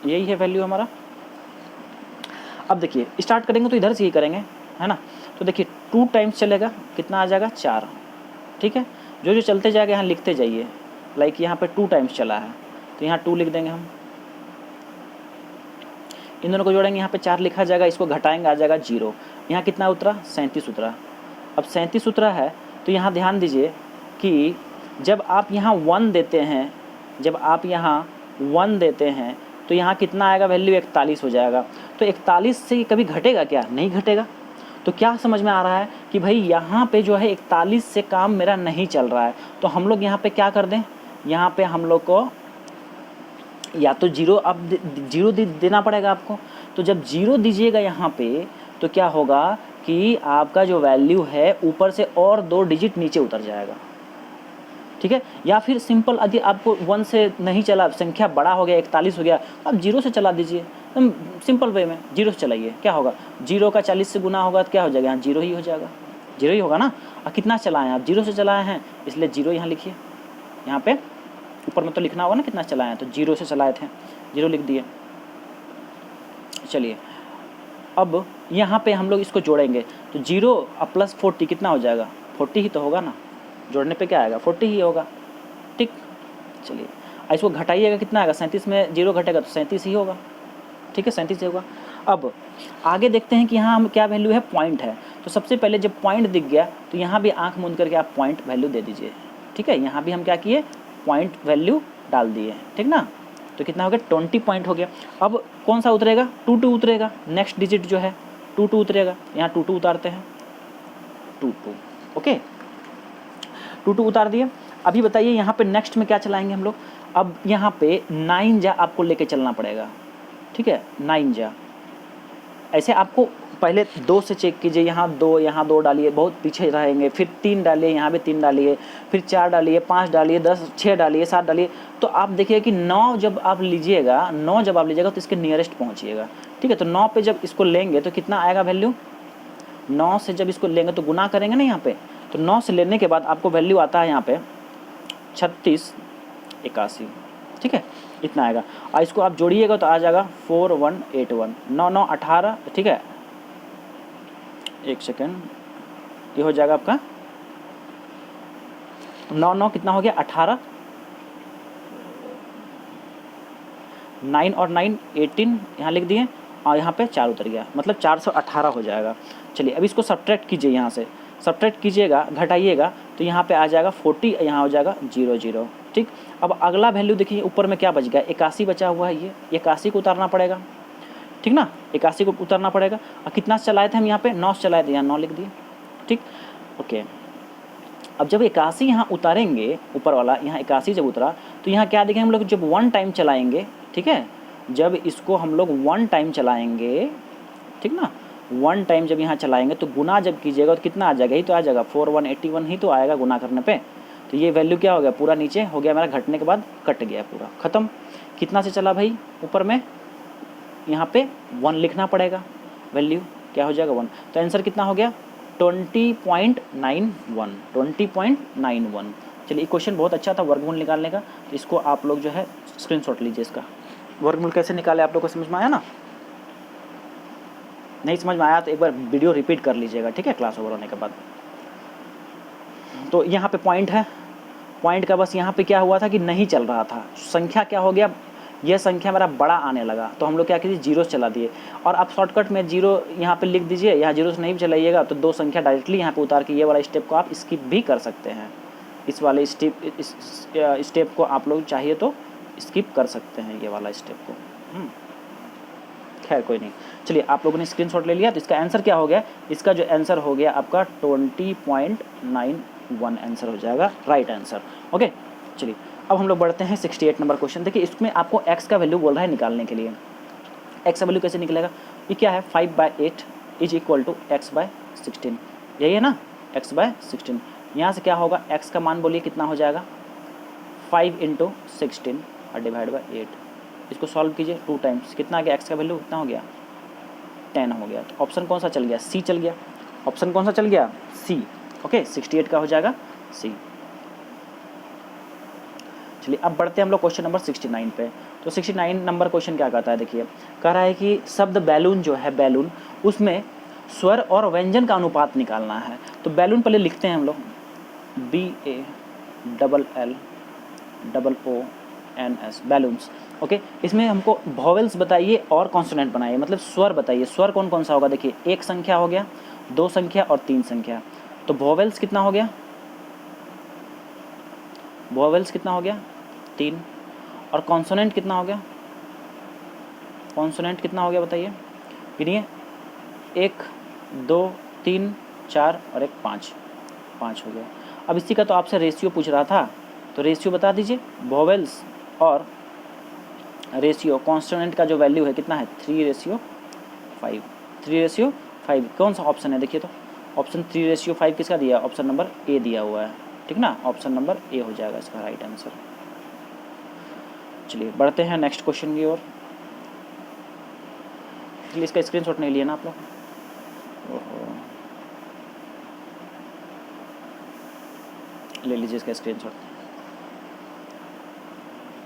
यही है वैल्यू हमारा। अब देखिए स्टार्ट करेंगे तो इधर से ही करेंगे, है ना। तो देखिए 2 टाइम्स चलेगा, कितना आ जाएगा 4, ठीक है। जो जो चलते जाएगा यहाँ लिखते जाइए, लाइक यहाँ पे 2 टाइम्स चला है तो यहाँ 2 लिख देंगे हम, इन दोनों को जोड़ेंगे, यहाँ पे 4 लिखा जाएगा, इसको घटाएंगे आ जाएगा 0। यहाँ कितना उतरा 37 उतरा। अब 37 उतरा है तो यहाँ ध्यान दीजिए कि जब आप यहाँ 1 देते हैं, जब आप यहाँ 1 देते हैं तो यहाँ कितना आएगा वैल्यू 41 हो जाएगा। तो 41 से कभी घटेगा क्या, नहीं घटेगा। तो क्या समझ में आ रहा है कि भाई यहाँ पे जो है 41 से काम मेरा नहीं चल रहा है, तो हम लोग यहाँ पे क्या कर दें, यहाँ पे हम लोग को या तो 0 अब 0 देना पड़ेगा आपको। तो जब 0 दीजिएगा यहाँ पे तो क्या होगा कि आपका जो वैल्यू है ऊपर से और 2 डिजिट नीचे उतर जाएगा, ठीक है। या फिर सिंपल यदि आपको 1 से नहीं चला, संख्या बड़ा हो गया 41 हो गया, तो आप 0 से चला दीजिए, एकदम सिंपल वे में 0 से चलाइए। क्या होगा, 0 का 40 से गुना होगा तो क्या हो जाएगा, यहाँ 0 ही हो जाएगा, 0 ही होगा ना। और कितना चलाएं आप, 0 से चलाए हैं इसलिए 0 यहाँ लिखिए, यहाँ पे ऊपर में तो लिखना होगा ना कितना चलाए हैं, तो 0 से चलाए थे 0 लिख दिए। चलिए अब यहाँ पे हम लोग इसको जोड़ेंगे तो 0 प्लस 40 कितना हो जाएगा, 40 ही तो होगा ना, जोड़ने पे क्या आएगा 40 ही होगा, ठीक। चलिए इसको घटाइएगा, कितना आएगा 37 में 0 घटेगा तो 37 ही होगा, ठीक है, 37 ही होगा। अब आगे देखते हैं कि यहाँ हम क्या वैल्यू है, पॉइंट है। तो सबसे पहले जब पॉइंट दिख गया तो यहाँ भी आँख मूंद करके आप पॉइंट वैल्यू दे दीजिए, ठीक है। यहाँ भी हम क्या किए, पॉइंट वैल्यू डाल दिए, ठीक ना। तो कितना हो गया 20 पॉइंट हो गया। अब कौन सा उतरेगा, 2 उतरेगा, नेक्स्ट डिजिट जो है 2 उतरेगा, यहाँ 2 उतारते हैं, 2 ओके, 2 उतार दिए। अभी बताइए यहाँ पे नेक्स्ट में क्या चलाएंगे हम लोग। अब यहाँ पे 9 जा आपको लेके चलना पड़ेगा, ठीक है, 9 जा। ऐसे आपको पहले 2 से चेक कीजिए, यहाँ 2 डालिए, बहुत पीछे रहेंगे, फिर 3 डालिए, यहाँ पे 3 डालिए, फिर 4 डालिए, 5 डालिए, 10 6 डालिए, 7 डालिए, तो आप देखिए कि 9 जब आप लीजिएगा तो इसके नियरेस्ट पहुँचिएगा, ठीक है। तो 9 पे जब इसको लेंगे तो कितना आएगा वैल्यू, 9 से जब इसको लेंगे तो गुना करेंगे ना यहाँ पे, तो 9 से लेने के बाद आपको वैल्यू आता है यहाँ पे 3681, ठीक है, इतना आएगा। और इसको आप जोड़िएगा तो आ जाएगा 4181, 9 9 18, ठीक है। एक सेकेंड, ये हो जाएगा आपका 9 9 कितना हो गया 18, 9 और 9 18 यहाँ लिख दिए, और यहाँ पे 4 उतर गया, मतलब 418 हो जाएगा। चलिए अब इसको सब्ट्रैक्ट कीजिए, यहाँ से सब्ट्रैक्ट कीजिएगा, घटाइएगा तो यहाँ पे आ जाएगा 40, यहाँ हो जाएगा 00, ठीक। अब अगला वैल्यू देखिए ऊपर में क्या बच गया, 81 बचा हुआ है, ये 81 को उतारना पड़ेगा, ठीक ना, 81 को उतारना पड़ेगा। और कितना चलाए थे हम यहाँ पे, 9 चलाए थे, यहाँ 9 लिख दिए, ठीक, ओके। अब जब 81 यहाँ उतारेंगे, ऊपर वाला यहाँ 81 जब उतरा तो यहाँ क्या देखेंगे हम लोग, जब 1 टाइम चलाएंगे, ठीक है, जब इसको हम लोग 1 टाइम चलाएंगे, ठीक ना, 1 टाइम जब यहाँ चलाएंगे तो गुना जब कीजिएगा तो कितना आ जाएगा, ही तो आ जाएगा 4181 ही तो आएगा गुना करने पे। तो ये वैल्यू क्या हो गया, पूरा नीचे हो गया मेरा, घटने के बाद कट गया पूरा, ख़त्म। कितना से चला भाई, ऊपर में यहाँ पे 1 लिखना पड़ेगा, वैल्यू क्या हो जाएगा 1। तो आंसर कितना हो गया 20.91, 20.91। चलिए क्वेश्चन बहुत अच्छा था वर्गमूल निकालने का, तो इसको आप लोग जो है स्क्रीनशॉट लीजिए, इसका वर्गमूल कैसे निकाले आप लोग को समझ में आया ना। नहीं समझ में आया तो एक बार वीडियो रिपीट कर लीजिएगा, ठीक है, क्लास ओवर होने के बाद। तो यहाँ पे पॉइंट है, पॉइंट का बस यहाँ पे क्या हुआ था कि नहीं चल रहा था, संख्या क्या हो गया, यह संख्या मेरा बड़ा आने लगा, तो हम लोग क्या कीजिए 0 चला दिए। और आप शॉर्टकट में 0 यहाँ पे लिख दीजिए, यहाँ 0 से नहीं चलाइएगा तो 2 संख्या डायरेक्टली यहाँ पे उतार के ये वाला स्टेप को आप स्किप भी कर सकते हैं। इस वाले स्टेप को आप लोग चाहिए तो स्किप कर सकते हैं, ये वाला स्टेप को। खैर कोई नहीं, चलिए आप लोगों ने स्क्रीनशॉट ले लिया। तो इसका आंसर क्या हो गया, इसका जो आंसर हो गया आपका 20.91 आंसर हो जाएगा, राइट आंसर, ओके। चलिए अब हम लोग बढ़ते हैं 68 नंबर क्वेश्चन। देखिए इसमें आपको x का वैल्यू बोल रहा है निकालने के लिए। x का वैल्यू कैसे निकलेगा, ये क्या है 5/8 इज इक्वल टू x/16, यही है ना, x/16। यहाँ से क्या होगा, x का मान बोलिए कितना हो जाएगा 5 × 16 और डिवाइड बाई 8, इसको सॉल्व कीजिए, 2 टाइम्स कितना आ गया, x का वैल्यू कितना हो गया 10 हो गया। तो ऑप्शन कौन सा चल गया, सी चल गया। ऑप्शन कौन सा चल गया, सी। ओके 68 का हो जाएगा सी। चलिए अब बढ़ते हैं हम लोग क्वेश्चन नंबर 69 पे। तो 69 नंबर क्वेश्चन क्या कहता है, देखिए कह रहा है कि शब्द बैलून जो है, बैलून उसमें स्वर और व्यंजन का अनुपात निकालना है। तो बैलून पहले लिखते हैं हम लोग, BALLONS बैलून्स। ओके इसमें हमको वॉवेल्स बताइए और कॉन्सोनेंट बनाइए, मतलब स्वर बताइए। स्वर कौन कौन सा होगा, देखिए 1 संख्या हो गया, 2 संख्या और 3 संख्या। तो वॉवेल्स कितना हो गया, वॉवेल्स कितना हो गया 3, और कॉन्सोनेंट कितना हो गया, कॉन्सोनेंट कितना हो गया बताइए, गिनिए 1 2 3 4 और 1 5 हो गया। अब इसी का तो आपसे रेशियो पूछ रहा था, तो रेशियो बता दीजिए। वॉवेल्स और रेशियो कॉन्सोनेंट का जो वैल्यू है कितना है 3:5, 3:5 कौन सा ऑप्शन है, देखिए तो ऑप्शन 3:5 किसका दिया है, ऑप्शन नंबर ए दिया हुआ है, ठीक ना, ऑप्शन नंबर ए हो जाएगा इसका राइट आंसर। चलिए बढ़ते हैं नेक्स्ट क्वेश्चन की ओर। चलिए इसका स्क्रीनशॉट नहीं लिया ना आप लोग, ओहो ले लीजिए इसका स्क्रीनशॉट।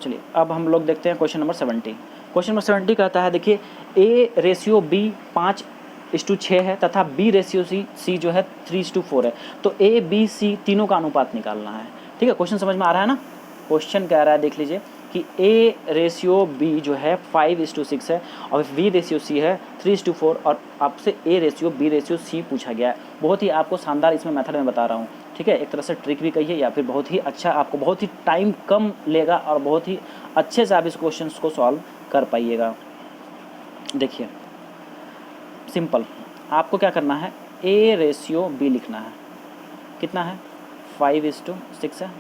चलिए अब हम लोग देखते हैं क्वेश्चन नंबर 70। क्वेश्चन नंबर 70 कहता है, देखिए A/B 5:6 है तथा B/C जो है 3:4 है। तो ABC तीनों का अनुपात निकालना है। ठीक है, क्वेश्चन समझ में आ रहा है ना। क्वेश्चन कह रहा है, देख लीजिए कि A/B जो है 5:6 है और B/C है 3:4 और आपसे A/B/C पूछा गया है। बहुत ही आपको शानदार इसमें मेथड में बता रहा हूँ। ठीक है, एक तरह से ट्रिक भी कहिए या फिर बहुत ही अच्छा, आपको बहुत ही टाइम कम लेगा और बहुत ही अच्छे से आप इस क्वेश्चन को सॉल्व कर पाइएगा। देखिए सिंपल, आपको क्या करना है, A/B लिखना है, कितना है 5:6 है,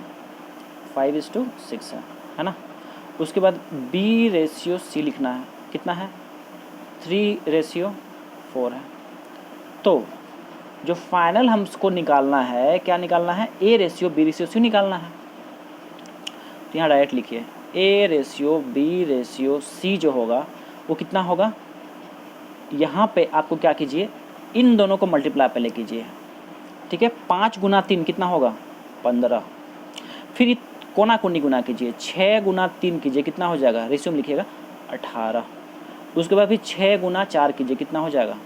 5:6 है ना। उसके बाद B/C लिखना है, कितना है 3:4 है। तो जो फाइनल हमको निकालना है, क्या निकालना है, A/B/C निकालना है। तो यहाँ डायरेक्ट लिखिए A/B/C जो होगा वो कितना होगा, यहाँ पे आपको क्या कीजिए, इन दोनों को मल्टीप्लाई पहले कीजिए। ठीक है, 5 × 3 कितना होगा 15, फिर कोना कोनी गुना कीजिए, 6 × 3 कीजिए, कितना हो जाएगा, रेशियो में लिखिएगा 18। उसके बाद फिर 6 × 4 कीजिए, कितना हो जाएगा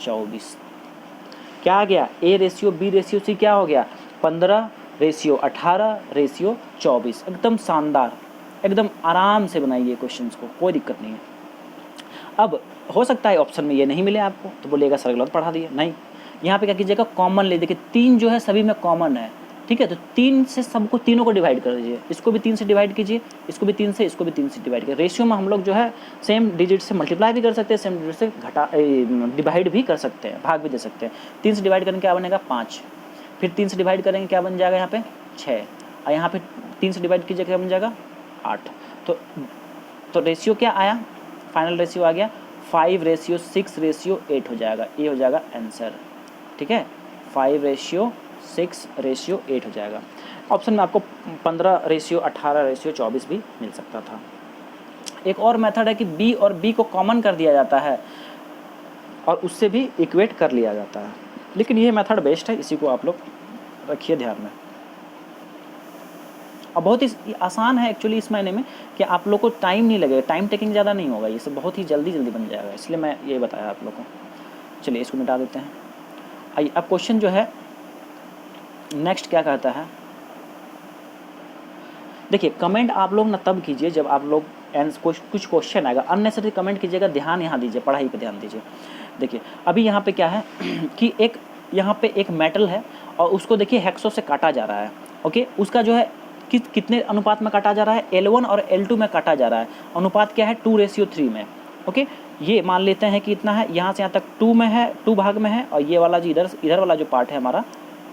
24। क्या आ गया, A/B/C क्या हो गया 15:18:24। एकदम शानदार, एकदम आराम से बनाइए क्वेश्चंस को, कोई दिक्कत नहीं है। अब हो सकता है ऑप्शन में ये नहीं मिले आपको, तो बोलिएगा सर गलत पढ़ा दिए, नहीं। यहाँ पे क्या कीजिएगा, कॉमन ले, देखिए 3 जो है सभी में कॉमन है। ठीक है, तो 3 से सबको, तीनों को डिवाइड कर दीजिए, इसको भी 3 से डिवाइड कीजिए, इसको भी 3 से, इसको भी 3 से डिवाइड कीजिए। रेशियो में हम लोग जो है सेम डिजिट से मल्टीप्लाई भी कर सकते हैं, सेम डिजिट से डिवाइड भी कर सकते हैं, भाग भी दे सकते हैं। 3 से डिवाइड करेंगे क्या बनेगा 5, फिर 3 से डिवाइड करेंगे क्या बन जाएगा यहाँ पे 6, और यहाँ पे 3 से डिवाइड कीजिए क्या बन जाएगा 8। तो रेशियो क्या आया, फाइनल रेशियो आ गया 5:6:8 हो जाएगा, ये हो जाएगा आंसर। ठीक है, 5:6:8 हो जाएगा। ऑप्शन में आपको 15:18:24 भी मिल सकता था। एक और मेथड है कि B और B को कॉमन कर दिया जाता है और उससे भी इक्वेट कर लिया जाता है, लेकिन ये मेथड बेस्ट है, इसी को आप लोग रखिए ध्यान में। और बहुत ही आसान है एक्चुअली इस महीने में, कि आप लोग को टाइम नहीं लगेगा, टाइम टेकिंग ज़्यादा नहीं होगा, ये सब बहुत ही जल्दी बन जाएगा, इसलिए मैं ये बताया आप लोग को। चलिए इसको मिटा देते हैं। आइए अब क्वेश्चन जो है नेक्स्ट क्या कहता है, देखिए कमेंट आप लोग ना तब कीजिए जब आप लोग कुछ क्वेश्चन आएगा, अननेसेसरी कमेंट कीजिएगा, ध्यान यहाँ दीजिए, पढ़ाई पे ध्यान दीजिए। देखिए अभी यहाँ पे क्या है कि यहाँ पे एक मेटल है और उसको देखिए हेक्सो से काटा जा रहा है। ओके, उसका जो है कितने अनुपात में काटा जा रहा है, L1 और L2 में काटा जा रहा है। अनुपात क्या है 2:3 में। ओके, ये मान लेते हैं कि इतना है, यहाँ से यहाँ तक 2 में है, 2 भाग में है, और ये वाला जो इधर वाला जो पार्ट है हमारा,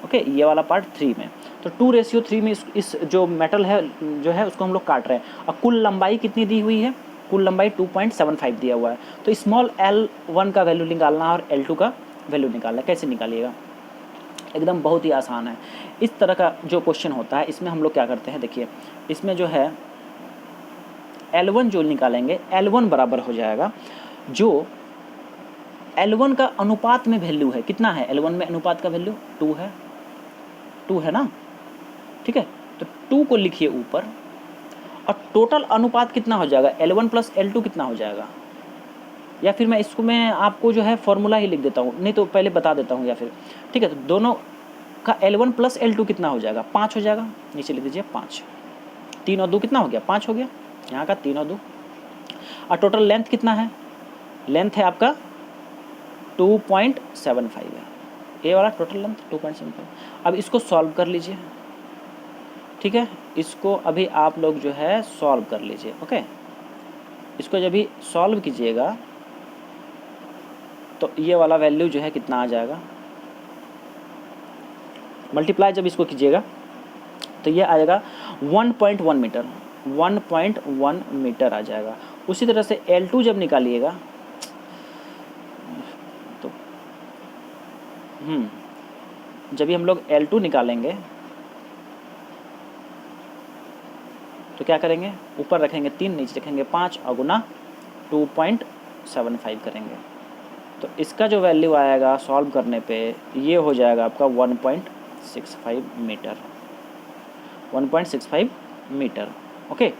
ओके, ये वाला पार्ट 3 में। तो 2:3 में इस जो मेटल है जो है उसको हम लोग काट रहे हैं। और कुल लंबाई कितनी दी हुई है, कुल लंबाई 2.75 दिया हुआ है। तो स्मॉल L1 का वैल्यू निकालना है और L2 का वैल्यू निकालना है। कैसे निकालिएगा, एकदम बहुत ही आसान है। इस तरह का जो क्वेश्चन होता है इसमें हम लोग क्या करते हैं, देखिए इसमें जो है L1 जो निकालेंगे L1 बराबर हो जाएगा जो L1 का अनुपात में वैल्यू है, कितना है L1 में अनुपात का वैल्यू 2 है, 2 है ना, ठीक है। तो 2 को लिखिए ऊपर, और टोटल अनुपात कितना हो जाएगा L1 प्लस L2 कितना हो जाएगा, या फिर मैं आपको जो है फॉर्मूला ही लिख देता हूँ, नहीं तो पहले बता देता हूँ, या फिर ठीक है। तो दोनों का L1 प्लस L2 कितना हो जाएगा, 5 हो जाएगा, नीचे लिख दीजिए 5, 3 और 2 कितना हो गया, 5 हो गया, यहाँ का 3 और 2, और टोटल लेंथ कितना है, लेंथ है आपका 2.75 है, ये वाला टोटल लेंथ 2.75। अब इसको सॉल्व कर लीजिए, ठीक है, इसको अभी आप लोग जो है सॉल्व कर लीजिए, ओके। इसको जब भी सॉल्व कीजिएगा तो ये वाला वैल्यू जो है कितना आ जाएगा, मल्टीप्लाई जब इसको कीजिएगा तो ये आएगा 1.1 मीटर, 1.1 मीटर आ जाएगा। उसी तरह से L2 जब निकालिएगा तो जब भी हम लोग L2 निकालेंगे तो क्या करेंगे, ऊपर रखेंगे 3, नीचे रखेंगे 5 और गुना 2.75 करेंगे, तो इसका जो वैल्यू आएगा सॉल्व करने पे ये हो जाएगा आपका 1.65 मीटर, 1.65 मीटर, ओके।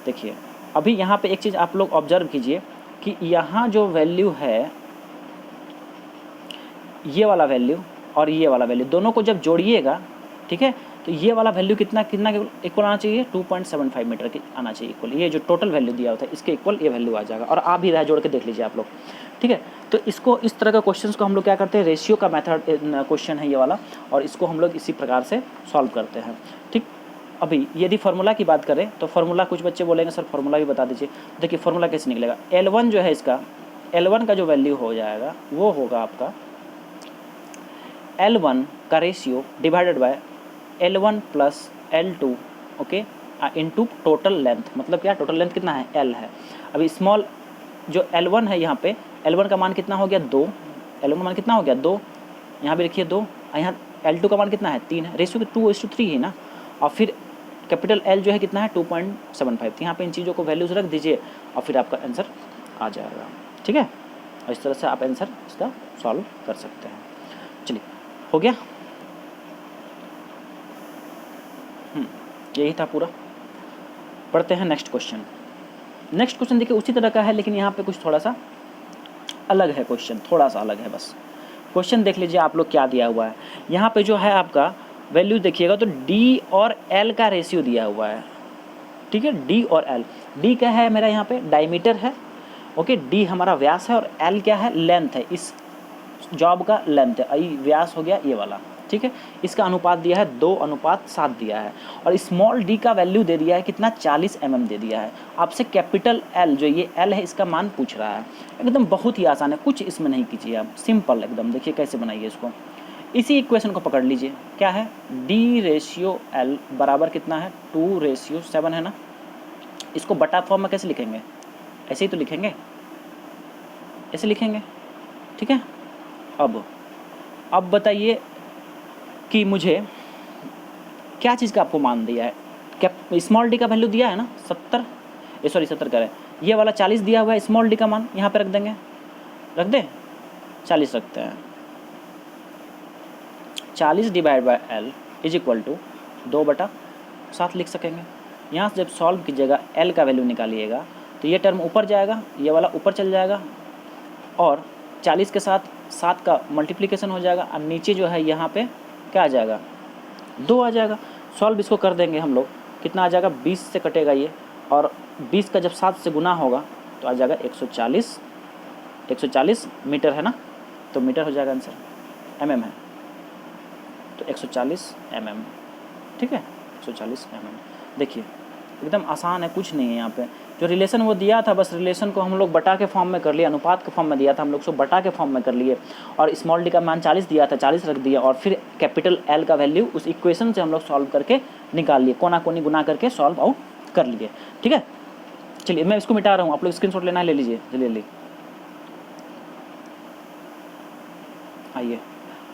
देखिए अभी यहाँ पे एक चीज़ आप लोग ऑब्जर्व कीजिए कि यहाँ जो वैल्यू है, ये वाला वैल्यू और ये वाला वैल्यू दोनों को जब जोड़िएगा, ठीक है, तो ये वाला वैल्यू कितना इक्वल आना चाहिए, 2.75 मीटर की आना चाहिए इक्वल, ये जो टोटल वैल्यू दिया होता है इसके इक्वल ये वैल्यू आ जाएगा, और आप भी रह जोड़ के देख लीजिए आप लोग, ठीक है। तो इसको इस तरह का क्वेश्चन को हम लोग क्या करते हैं, रेशियो का मेथड क्वेश्चन है ये वाला, और इसको हम लोग इसी प्रकार से सॉल्व करते हैं, ठीक। अभी यदि फार्मूला की बात करें तो फार्मूला, कुछ बच्चे बोलेंगे सर फार्मूला भी बता दीजिए। देखिए फार्मूला कैसे निकलेगा, L1 जो है इसका, L1 का जो वैल्यू हो जाएगा वो होगा आपका L1 का ratio divided by L1 plus L2, okay, into total length, मतलब क्या, टोटल लेंथ कितना है, L है। अभी स्मॉल जो L1 है, यहाँ पे L1 का मान कितना हो गया 2, L1 का मान कितना हो गया 2, यहाँ भी लिखिए 2, यहाँ L2 का मान कितना है 3 है, रेशियो 2:3 है ना, और फिर कैपिटल L जो है कितना है 2.75, तो यहाँ पे इन चीज़ों को वैल्यूज रख दीजिए और फिर आपका आंसर आ जाएगा, ठीक है। और इस तरह से आप आंसर इसका सॉल्व कर सकते हैं। चलिए हो गया, यही था पूरा। पढ़ते हैं नेक्स्ट क्वेश्चन। नेक्स्ट क्वेश्चन देखिए उसी तरह का है, लेकिन यहाँ पे कुछ थोड़ा सा अलग है, क्वेश्चन थोड़ा सा अलग है बस। क्वेश्चन देख लीजिए आप लोग क्या दिया हुआ है, यहाँ पे जो है आपका वैल्यू देखिएगा तो D और L का रेशियो दिया हुआ है, ठीक है, D और L। D क्या है मेरा यहाँ पे डायमीटर है, ओके, D हमारा व्यास है, और L क्या है, लेंथ है, इस जॉब का लेंथ है, व्यास हो गया ये वाला, ठीक है। इसका अनुपात दिया है 2:7 दिया है, और स्मॉल d का वैल्यू दे दिया है कितना, 40 mm दे दिया है। आपसे कैपिटल L जो ये L है इसका मान पूछ रहा है। एकदम बहुत ही आसान है, कुछ इसमें नहीं कीजिए आप, सिंपल एकदम। देखिए कैसे बनाइए इसको, इसी इक्वेशन को पकड़ लीजिए, क्या है, D/L बराबर कितना है 2:7 है ना। इसको बटा फॉर्म में कैसे लिखेंगे, ऐसे ही तो लिखेंगे, ऐसे लिखेंगे, ठीक है। अब बताइए कि मुझे क्या चीज़ का आपको मान दिया है, क्या स्मॉल डी का वैल्यू दिया है ना 70 करें, ये वाला 40 दिया हुआ है, स्मॉल डी का मान यहाँ पे रख देंगे, रख दें 40 रखते हैं, 40 divide by L is equal to 2/7 लिख सकेंगे। यहाँ से जब सॉल्व कीजिएगा L का वैल्यू निकालिएगा तो ये टर्म ऊपर जाएगा, ये वाला ऊपर चल जाएगा, और 40 के साथ 7 का मल्टीप्लिकेशन हो जाएगा, और नीचे जो है यहाँ पे क्या आ जाएगा 2 आ जाएगा। सॉल्व इसको कर देंगे हम लोग, कितना आ जाएगा 20 से कटेगा ये, और 20 का जब 7 से गुना होगा तो आ जाएगा 140 मीटर है ना, तो मीटर हो जाएगा आंसर, mm है तो 140 mm, ठीक है, 140 mm। देखिए एकदम आसान है, कुछ नहीं है यहाँ पे। जो रिलेशन वो दिया था, बस रिलेशन को हम लोग बटा के फॉर्म में कर लिए, अनुपात के फॉर्म में दिया था, हम लोग उसको बटा के फॉर्म में कर लिए, और स्मॉल डी का मान 40 दिया था, 40 रख दिया, और फिर कैपिटल L का वैल्यू उस इक्वेशन से हम लोग सॉल्व करके निकाल लिए, कोना कोनी गुना करके सॉल्व आउट कर लिए, ठीक है। चलिए मैं इसको मिटा रहा हूँ, आप लोग स्क्रीनशॉट लेना है ले लीजिए, जल्दी जल्दी आइए।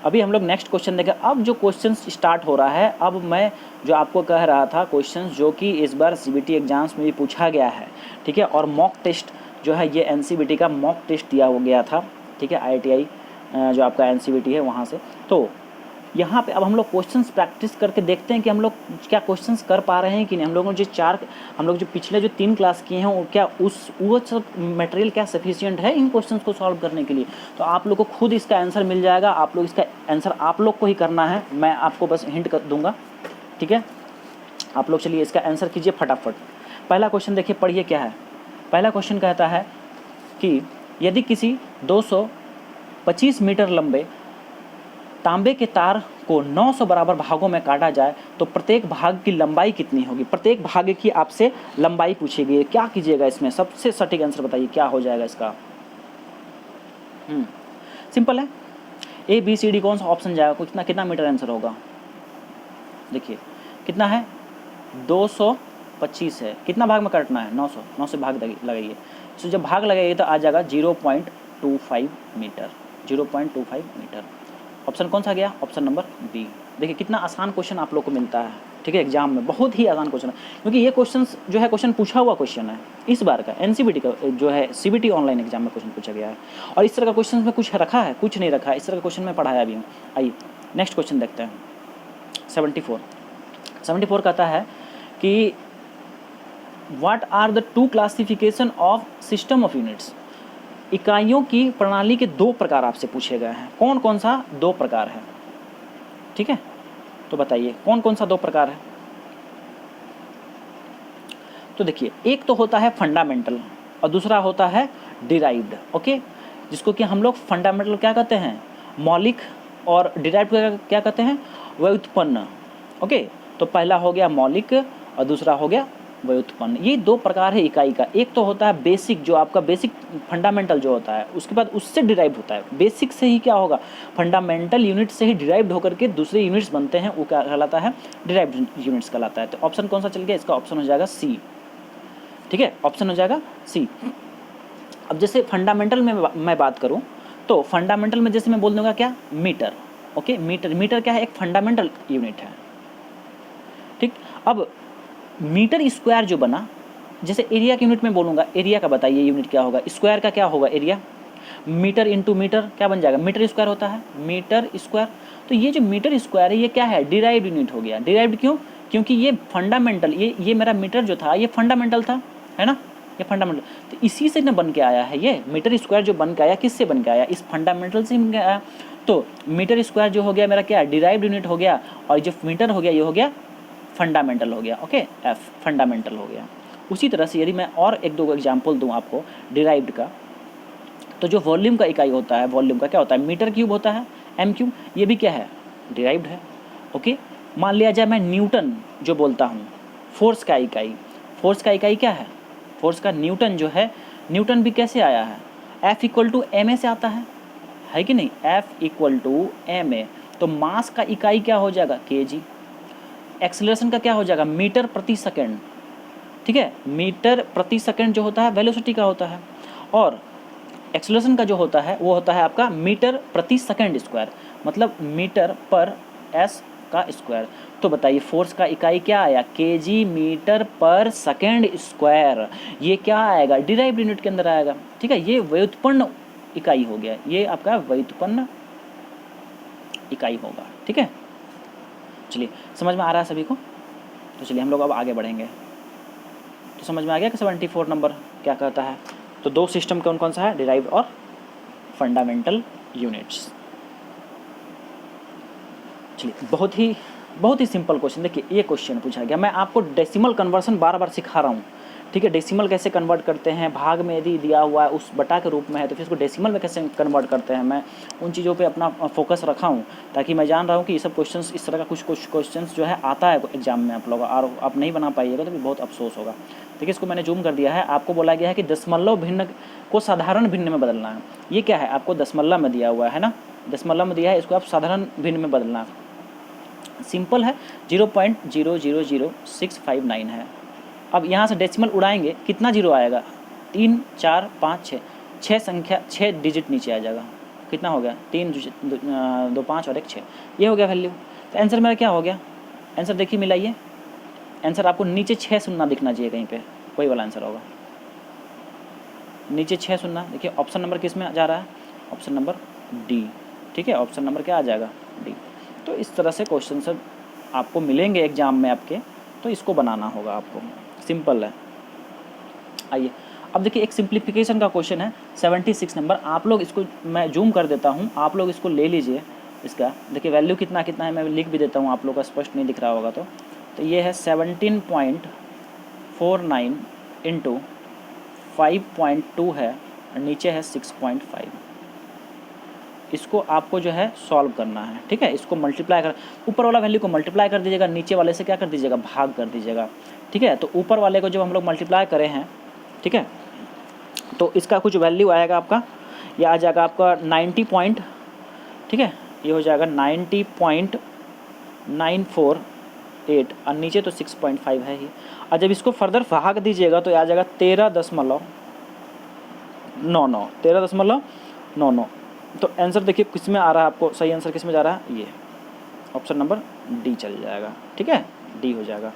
अभी हम लोग नेक्स्ट क्वेश्चन देखें। अब जो क्वेश्चन स्टार्ट हो रहा है, अब मैं जो आपको कह रहा था क्वेश्चन जो कि इस बार सीबीटी एग्जाम्स में भी पूछा गया है, ठीक है, और मॉक टेस्ट जो है ये एनसीबीटी का मॉक टेस्ट दिया हो गया था, ठीक है, आईआईटी जो आपका एनसीबीटी है वहाँ से। तो यहाँ पे अब हम लोग क्वेश्चंस प्रैक्टिस करके देखते हैं कि हम लोग क्या क्वेश्चंस कर पा रहे हैं कि नहीं। हम लोगों ने हम लोग जो पिछले जो 3 क्लास किए हैं वो क्या वो सब मटेरियल क्या सफिशिएंट है इन क्वेश्चंस को सॉल्व करने के लिए। तो आप लोग को खुद इसका आंसर मिल जाएगा, आप लोग इसका आंसर आप लोग को ही करना है, मैं आपको बस हिंट कर दूँगा, ठीक है। आप लोग चलिए इसका आंसर कीजिए फटाफट। पहला क्वेश्चन देखिए, पढ़िए क्या है। पहला क्वेश्चन कहता है कि यदि किसी 225 मीटर लंबे तांबे के तार को 900 बराबर भागों में काटा जाए तो प्रत्येक भाग की लंबाई कितनी होगी। प्रत्येक भाग की आपसे लंबाई पूछी गई है, क्या कीजिएगा इसमें, सबसे सटीक आंसर बताइए क्या हो जाएगा इसका। सिंपल है, ए बी सी डी कौन सा ऑप्शन जाएगा, कितना कितना मीटर आंसर होगा। देखिए कितना है, 225 है, कितना भाग में काटना है, 900, 9 से भाग लगाइए। तो जब भाग लगाइए तो आ जाएगा 0.25 मीटर, 0.25 मीटर। ऑप्शन कौन सा गया, ऑप्शन नंबर बी। देखिए कितना आसान क्वेश्चन आप लोग को मिलता है, ठीक है, एग्जाम में बहुत ही आसान क्वेश्चन है, क्योंकि ये क्वेश्चन जो है क्वेश्चन पूछा हुआ क्वेश्चन है इस बार का, एनसीबीटी का जो है सीबीटी ऑनलाइन एग्जाम में क्वेश्चन पूछा गया है। और इस तरह का क्वेश्चन में कुछ रखा है, कुछ नहीं रखा है, इस तरह का क्वेश्चन मैं पढ़ाया भी हूँ। आइए नेक्स्ट क्वेश्चन देखते हैं। 74 कहता है कि what are the 2 classification of system of units. इकाइयों की प्रणाली के 2 प्रकार आपसे पूछे गए हैं, कौन कौन सा 2 प्रकार है, ठीक है, तो बताइए कौन कौन सा 2 प्रकार है। तो देखिए एक तो होता है फंडामेंटल और दूसरा होता है डिराइव्ड, ओके, जिसको कि हम लोग फंडामेंटल क्या कहते हैं, मौलिक, और डिराइव्ड क्या कहते हैं, व्युत्पन्न, ओके। तो पहला हो गया मौलिक और दूसरा हो गया व्युत्पन्न। ये 2 प्रकार है इकाई का। एक तो होता है बेसिक, जो आपका बेसिक फंडामेंटल जो होता है, उसके बाद उससे डिराइव्ड होता है। बेसिक से ही क्या होगा, फंडामेंटल यूनिट से ही डिराइव्ड होकर के दूसरे यूनिट्स बनते हैं, वो क्या कहलाता है, डिराइव्ड यूनिट्स कहलाता है। तो ऑप्शन कौन सा चल गया, इसका ऑप्शन हो जाएगा सी, ठीक है, ऑप्शन हो जाएगा सी। अब जैसे फंडामेंटल में मैं बात करूँ तो फंडामेंटल में जैसे मैं बोल दूंगा क्या, मीटर, ओके, मीटर क्या है, एक फंडामेंटल यूनिट है, ठीक। अब मीटर स्क्वायर जो बना, जैसे एरिया के यूनिट में बोलूँगा, एरिया का बताइए यूनिट क्या होगा, स्क्वायर का क्या होगा, एरिया, मीटर इंटू मीटर क्या बन जाएगा, मीटर स्क्वायर होता है, मीटर स्क्वायर। तो ये जो मीटर स्क्वायर है ये क्या है, डिराइव्ड यूनिट हो गया। डिराइव्ड क्यों, क्योंकि ये फंडामेंटल, ये मेरा मीटर जो था ये फंडामेंटल था, है ना, ये फंडामेंटल, तो इसी से ना बन के आया है। ये मीटर स्क्वायर जो बन के आया, किससे बन के आया, इस फंडामेंटल से बन के आया। तो मीटर स्क्वायर जो हो गया मेरा क्या, डिराइव्ड यूनिट हो गया, और जो मीटर हो गया ये हो गया फंडामेंटल हो गया, ओके, एफ फंडामेंटल हो गया। उसी तरह से यदि मैं और 1-2 एग्जाम्पल दूँ आपको डिराइव्ड का, तो जो वॉल्यूम का इकाई होता है, वॉल्यूम का क्या होता है, मीटर क्यूब होता है, एम क्यूब, ये भी क्या है, डिराइव्ड है, ओके। मान लिया जाए मैं न्यूटन जो बोलता हूँ, फोर्स का इकाई, फोर्स का इकाई क्या है, फोर्स का न्यूटन जो है, न्यूटन भी कैसे आया है, F = ma से आता है कि नहीं, F = ma। तो मास का इकाई क्या हो जाएगा, kg। एक्सेलरेशन का क्या हो जाएगा, मीटर प्रति सेकंड, ठीक है, मीटर प्रति सेकंड जो होता है वेलोसिटी का होता है, और एक्सेलरेशन का जो होता है वो होता है आपका मीटर प्रति सेकंड स्क्वायर, मतलब मीटर पर एस का स्क्वायर। तो बताइए फोर्स का इकाई क्या आया, केजी मीटर पर सेकंड स्क्वायर। ये क्या आएगा, डिराइव्ड यूनिट के अंदर आएगा, ठीक है। ये व्युत्पन्न इकाई हो गया, ये आपका व्युत्पन्न इकाई होगा, ठीक है। चलिए समझ में आ रहा है सभी को, तो चलिए हम लोग अब आगे बढ़ेंगे। तो समझ में आ गया कि 74 नंबर क्या कहता है। तो 2 सिस्टम कौन कौन सा है, डिराइव्ड और फंडामेंटल यूनिट्स। चलिए बहुत ही सिंपल क्वेश्चन। देखिए ये क्वेश्चन पूछा गया, मैं आपको डेसिमल कन्वर्सन बार बार सिखा रहा हूँ, ठीक है। डेसिमल कैसे कन्वर्ट करते हैं, भाग में यदि दिया हुआ है उस बटा के रूप में है तो फिर इसको डेसिमल में कैसे कन्वर्ट करते हैं, मैं उन चीज़ों पे अपना फोकस रखा हूँ, ताकि मैं जान रहा हूँ कि ये सब क्वेश्चंस, इस तरह का कुछ क्वेश्चंस जो है आता है एग्जाम में आप लोग, और आप नहीं बना पाइएगा तो भी बहुत अफसोस होगा। देखिए इसको मैंने जूम कर दिया है, आपको बोला गया है कि दशमलव भिन्न को साधारण भिन्न में बदलना है। ये क्या है, आपको दशमलव में दिया हुआ है ना, दशमलव में दिया है, इसको आप साधारण भिन्न में बदलना। सिंपल है, 0.000659 है। अब यहाँ से डेसिमल उड़ाएंगे, कितना जीरो आएगा, 3 4 5 6 संख्या, 6 डिजिट नीचे आ जाएगा, कितना हो गया 3 2 5 और 1 6, ये हो गया वैल्यू। तो आंसर मेरा क्या हो गया, आंसर देखिए मिलाइए, आंसर आपको नीचे 6 सुनना दिखना चाहिए कहीं पे, वही वाला आंसर होगा, नीचे 6 सुनना। देखिए ऑप्शन नंबर किस में जा रहा है, ऑप्शन नंबर डी, ठीक है, ऑप्शन नंबर क्या आ जाएगा, डी। तो इस तरह से क्वेश्चन सब आपको मिलेंगे एग्जाम में आपके, तो इसको बनाना होगा आपको, सिंपल है। आइए अब देखिए एक सिंप्लीफिकेशन का क्वेश्चन है 76 नंबर, आप लोग इसको मैं जूम कर देता हूँ, आप लोग इसको ले लीजिए। इसका देखिए वैल्यू कितना कितना है, मैं लिख भी देता हूँ, आप लोग का स्पष्ट नहीं दिख रहा होगा तो ये है 17.49 इंटू 5.2 है और नीचे है 6.5। इसको आपको जो है सॉल्व करना है, ठीक है। इसको मल्टीप्लाई कर, ऊपर वाला वैल्यू को मल्टीप्लाई कर दीजिएगा, नीचे वाले से क्या कर दीजिएगा, भाग कर दीजिएगा, ठीक है। तो ऊपर वाले को जब हम लोग मल्टीप्लाई करे हैं, ठीक है, तो इसका कुछ वैल्यू आएगा आपका, ये आ जाएगा आपका 90 पॉइंट, ठीक है, ये हो जाएगा 90.948 और नीचे तो 6.5 है ही। और जब इसको फर्दर भाग दीजिएगा तो आ जाएगा 13.99। तो आंसर देखिए किस में आ रहा है, आपको सही आंसर किस में जा रहा है, ये ऑप्शन नंबर डी चल जाएगा, ठीक है, डी हो जाएगा।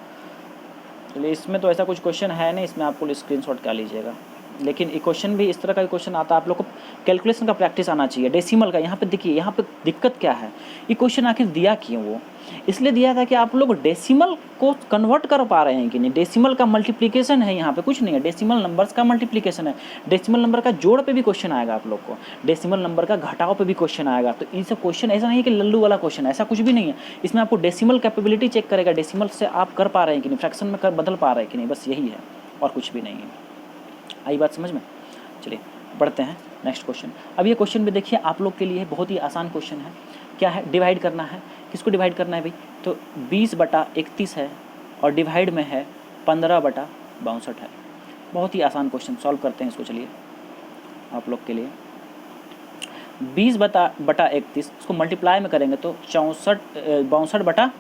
चलिए इसमें तो ऐसा कुछ क्वेश्चन है नहीं, इसमें आपको स्क्रीनशॉट कर लीजिएगा, लेकिन ये क्वेश्चन भी इस तरह का क्वेश्चन आता है, आप लोग को कैलकुलेशन का प्रैक्टिस आना चाहिए, डेसिमल का। यहाँ पे देखिए, यहाँ पे दिक्कत क्या है, ये क्वेश्चन आखिर दिया क्यों, वो इसलिए दिया था कि आप लोग डेसिमल को कन्वर्ट कर पा रहे हैं कि नहीं। डेसिमल का मल्टीप्लिकेशन है, यहाँ पे कुछ नहीं है, डेसिमल नंबर्स का मल्टीप्लिकेशन है। डेसिमल नंबर का जोड़ पे भी क्वेश्चन आएगा आप लोग को, डेसिमल नंबर का घटाव पे भी क्वेश्चन आएगा। तो इन सब क्वेश्चन ऐसा नहीं है कि लल्लू वाला क्वेश्चन है, ऐसा कुछ भी नहीं है। इसमें आपको डेसिमल कैपेबिलिटी चेक करेगा, डेसिमल से आप कर पा रहे हैं कि नहीं, फ्रैक्शन में कर बदल पा रहे हैं कि नहीं, बस यही है और कुछ भी नहीं है। आई बात समझ में। चलिए बढ़ते हैं नेक्स्ट क्वेश्चन। अब ये क्वेश्चन भी देखिए आप लोग के लिए बहुत ही आसान क्वेश्चन है। क्या है, डिवाइड करना है। किसको डिवाइड करना है भाई, तो 20/31 है और डिवाइड में है 15/62 है। बहुत ही आसान क्वेश्चन, सॉल्व करते हैं इसको। चलिए आप लोग के लिए 20/31 इसको मल्टीप्लाई में करेंगे तो 62/15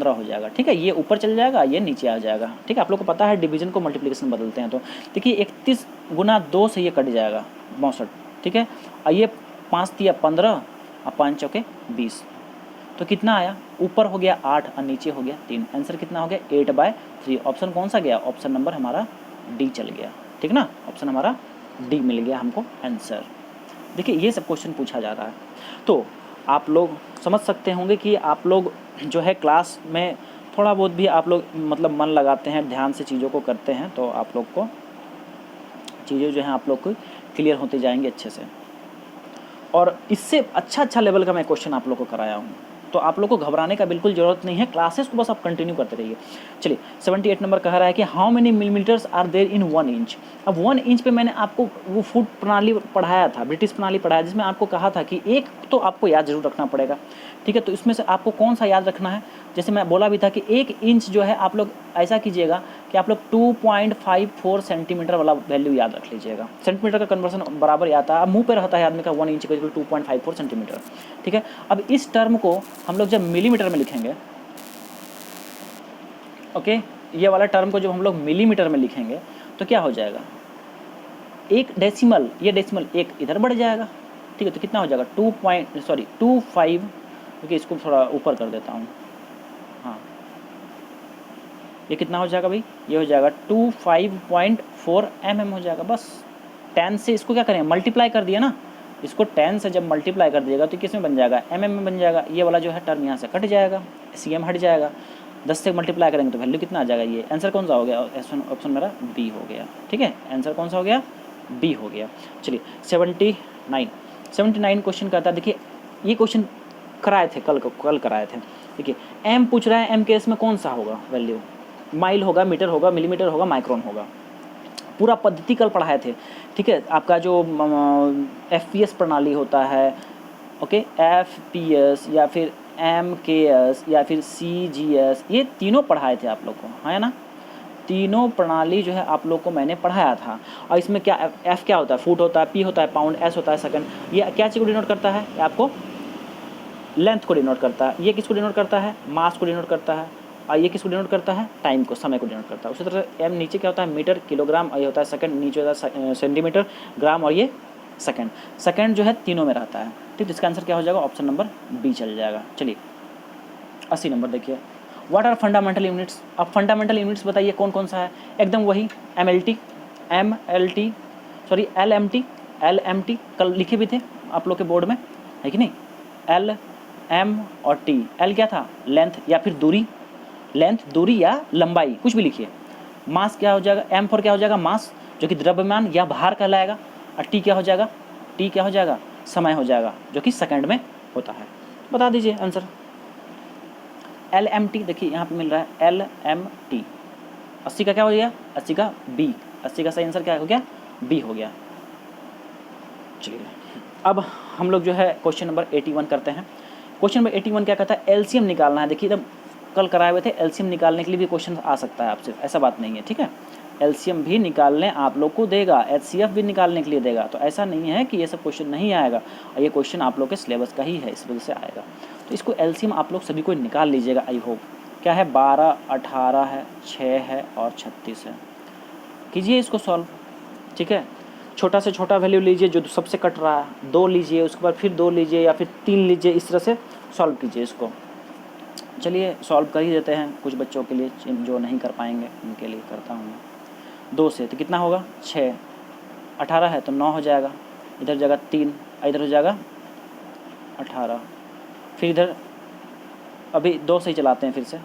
हो जाएगा, ठीक है। ये ऊपर चल जाएगा, ये नीचे आ जाएगा, ठीक है। आप लोग को पता है डिवीजन को मल्टीप्लिकेशन बदलते हैं, तो देखिए 31 गुना 2 से ये कट जाएगा 62, ठीक है। और ये 5 तिया 15 और 5 चौके 20, तो कितना आया, ऊपर हो गया 8 और नीचे हो गया 3। आंसर कितना हो गया 8/3। ऑप्शन कौन सा गया, ऑप्शन नंबर हमारा डी चल गया, ठीक ना, ऑप्शन हमारा डी मिल गया हमको आंसर। देखिए ये सब क्वेश्चन पूछा जा रहा है, तो आप लोग समझ सकते होंगे कि आप लोग जो है क्लास में थोड़ा बहुत भी आप लोग मतलब मन लगाते हैं, ध्यान से चीज़ों को करते हैं, तो आप लोग को चीज़ें जो हैं आप लोग को क्लियर होते जाएंगे अच्छे से। और इससे अच्छा लेवल का मैं क्वेश्चन आप लोग को कराया हूँ, तो आप लोग को घबराने का बिल्कुल ज़रूरत नहीं है, क्लासेस को बस आप कंटिन्यू करते रहिए। चलिए 78 नंबर कह रहा है कि how many millimetres are there in 1 inch. अब 1 इंच पे मैंने आपको वो फुट प्रणाली पढ़ाया था, ब्रिटिश प्रणाली पढ़ाया, जिसमें आपको कहा था कि एक तो आपको याद जरूर रखना पड़ेगा, ठीक है। तो इसमें से आपको कौन सा याद रखना है, जैसे मैं बोला भी था कि 1 इंच जो है आप लोग ऐसा कीजिएगा कि आप लोग 2.54 सेंटीमीटर वाला वैल्यू याद रख लीजिएगा। सेंटीमीटर का कन्वर्सन बराबर आता है, अब मुँह पे रहता है आदमी का 1 इंच का 2.54 सेंटीमीटर, ठीक है। अब इस टर्म को हम लोग जब मिलीमीटर में लिखेंगे, ओके, ये वाला टर्म को जब हम लोग मिलीमीटर में लिखेंगे तो क्या हो जाएगा, एक डेसिमल, ये डेसिमल एक इधर बढ़ जाएगा, ठीक है। तो कितना हो जाएगा 25, क्योंकि इसको थोड़ा ऊपर कर देता हूँ, हाँ, ये कितना हो जाएगा भाई, ये हो जाएगा 25.4 mm हो जाएगा। बस 10 से इसको क्या करें, मल्टीप्लाई कर दिया ना, इसको 10 से जब मल्टीप्लाई कर दिएगा तो किस में बन जाएगा, mm में बन जाएगा। ये वाला जो है टर्म यहाँ से कट जाएगा, cm हट जाएगा, 10 से मल्टीप्लाई करेंगे तो वैल्यू कितना आ जाएगा, ये आंसर कौन सा हो गया, ऑप्शन मेरा बी हो गया, ठीक है। आंसर कौन सा हो गया, बी हो गया। चलिए 79 क्वेश्चन करता है। देखिए ये क्वेश्चन कराए थे, कल कराए थे। देखिए एम पूछ रहा है, एम केस में कौन सा होगा वैल्यू, माइल होगा, मीटर होगा, मिलीमीटर होगा, माइक्रोन होगा। पूरा पद्धति कल पढ़ाए थे, ठीक है। आपका जो FPS प्रणाली होता है, ओके, FPS या फिर MKS या फिर CGS, ये तीनों पढ़ाए थे आप लोग को, है ना। तीनों प्रणाली जो है आप लोग को मैंने पढ़ाया था। और इसमें क्या, F क्या होता है, फुट होता है, P होता है पाउंड, S होता है सेकंड। ये क्या चीज़ को डिनोट करता है, आपको लेंथ को डिनोट करता है। ये किसको डिनोट करता है, मास को डिनोट करता है। और ये किसको डिनोट करता है, टाइम को, समय को डिनोट करता है। उसी तरह M नीचे क्या होता है, मीटर, किलोग्राम, और ये होता है सेकंड, नीचे होता है सेंटीमीटर, ग्राम, और ये सेकंड जो है तीनों में रहता है। ठीक, इसका आंसर क्या हो जाएगा, ऑप्शन नंबर बी चल जाएगा। चलिए 80 नंबर देखिए, व्हाट आर फंडामेंटल यूनिट्स। अब फंडामेंटल यूनिट्स बताइए कौन कौन सा है, एकदम वही एल एम टी कल लिखे भी थे आप लोग के बोर्ड में, है कि नहीं, एल एम और टी। एल क्या था, लेंथ या फिर दूरी, लेंथ दूरी या लंबाई कुछ भी लिखिए। मास क्या हो जाएगा, एम फॉर क्या हो जाएगा, मास जो कि द्रव्यमान या भार कहलाएगा, और टी क्या हो जाएगा, टी क्या हो जाएगा, समय हो जाएगा जो कि सेकंड में होता है। बता दीजिए आंसर। एल एम टी देखिए यहाँ पे मिल रहा है एल एम टी। 80 का क्या हो गया, 80 का बी, 80 का सही आंसर क्या हो गया, बी हो गया। चलिए अब हम लोग जो है क्वेश्चन नंबर 81 करते हैं। क्वेश्चन नंबर 81 क्या कहता है, एलसीएम निकालना है। देखिए एकदम कल कराए हुए थे, एलसीएम निकालने के लिए भी क्वेश्चन आ सकता है आपसे, ऐसा बात नहीं है, ठीक है। एलसीएम भी निकालने आप लोग को देगा, एचसीएफ भी निकालने के लिए देगा, तो ऐसा नहीं है कि ये सब क्वेश्चन नहीं आएगा, और ये क्वेश्चन आप लोग के सिलेबस का ही है, इस वजह से आएगा। तो इसको एलसीएम आप लोग सभी को निकाल लीजिएगा, आई होप। क्या है, 12, 18 है, 6 है और 36 है। कीजिए इसको सॉल्व, ठीक है। छोटा से छोटा वैल्यू लीजिए जो सबसे कट रहा है, 2 लीजिए, उसके बाद फिर 2 लीजिए या फिर 3 लीजिए, इस तरह से सॉल्व कीजिए इसको। चलिए सॉल्व कर ही देते हैं कुछ बच्चों के लिए, जो नहीं कर पाएंगे उनके लिए करता हूँ मैं। 2 से तो कितना होगा, 6, 18 है तो 9 हो जाएगा, इधर जगह 3, इधर हो जाएगा 18, फिर इधर अभी 2 से ही चलाते हैं फिर से,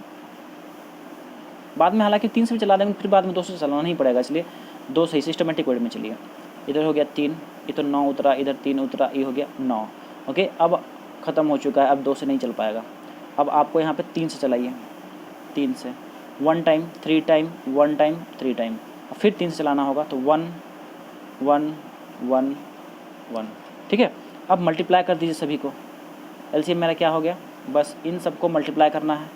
बाद में हालांकि 3 से भी चला देंगे, फिर बाद में 2 से चलाना नहीं पड़ेगा, इसलिए 2 से ही सिस्टमेटिक वे में चलिए। इधर हो गया 3, ये तो 9 उतरा, इधर 3 उतरा, ये हो गया 9। ओके, अब ख़त्म हो चुका है, अब 2 से नहीं चल पाएगा। अब आपको यहाँ पे 3 से चलाइए, 3 से 1 टाइम, 3 टाइम, 1 टाइम, 3 टाइम, और फिर 3 से चलाना होगा, तो 1 1 1 1, ठीक है। अब मल्टीप्लाई कर दीजिए सभी को, एलसीएम मेरा क्या हो गया, बस इन सबको मल्टीप्लाई करना है,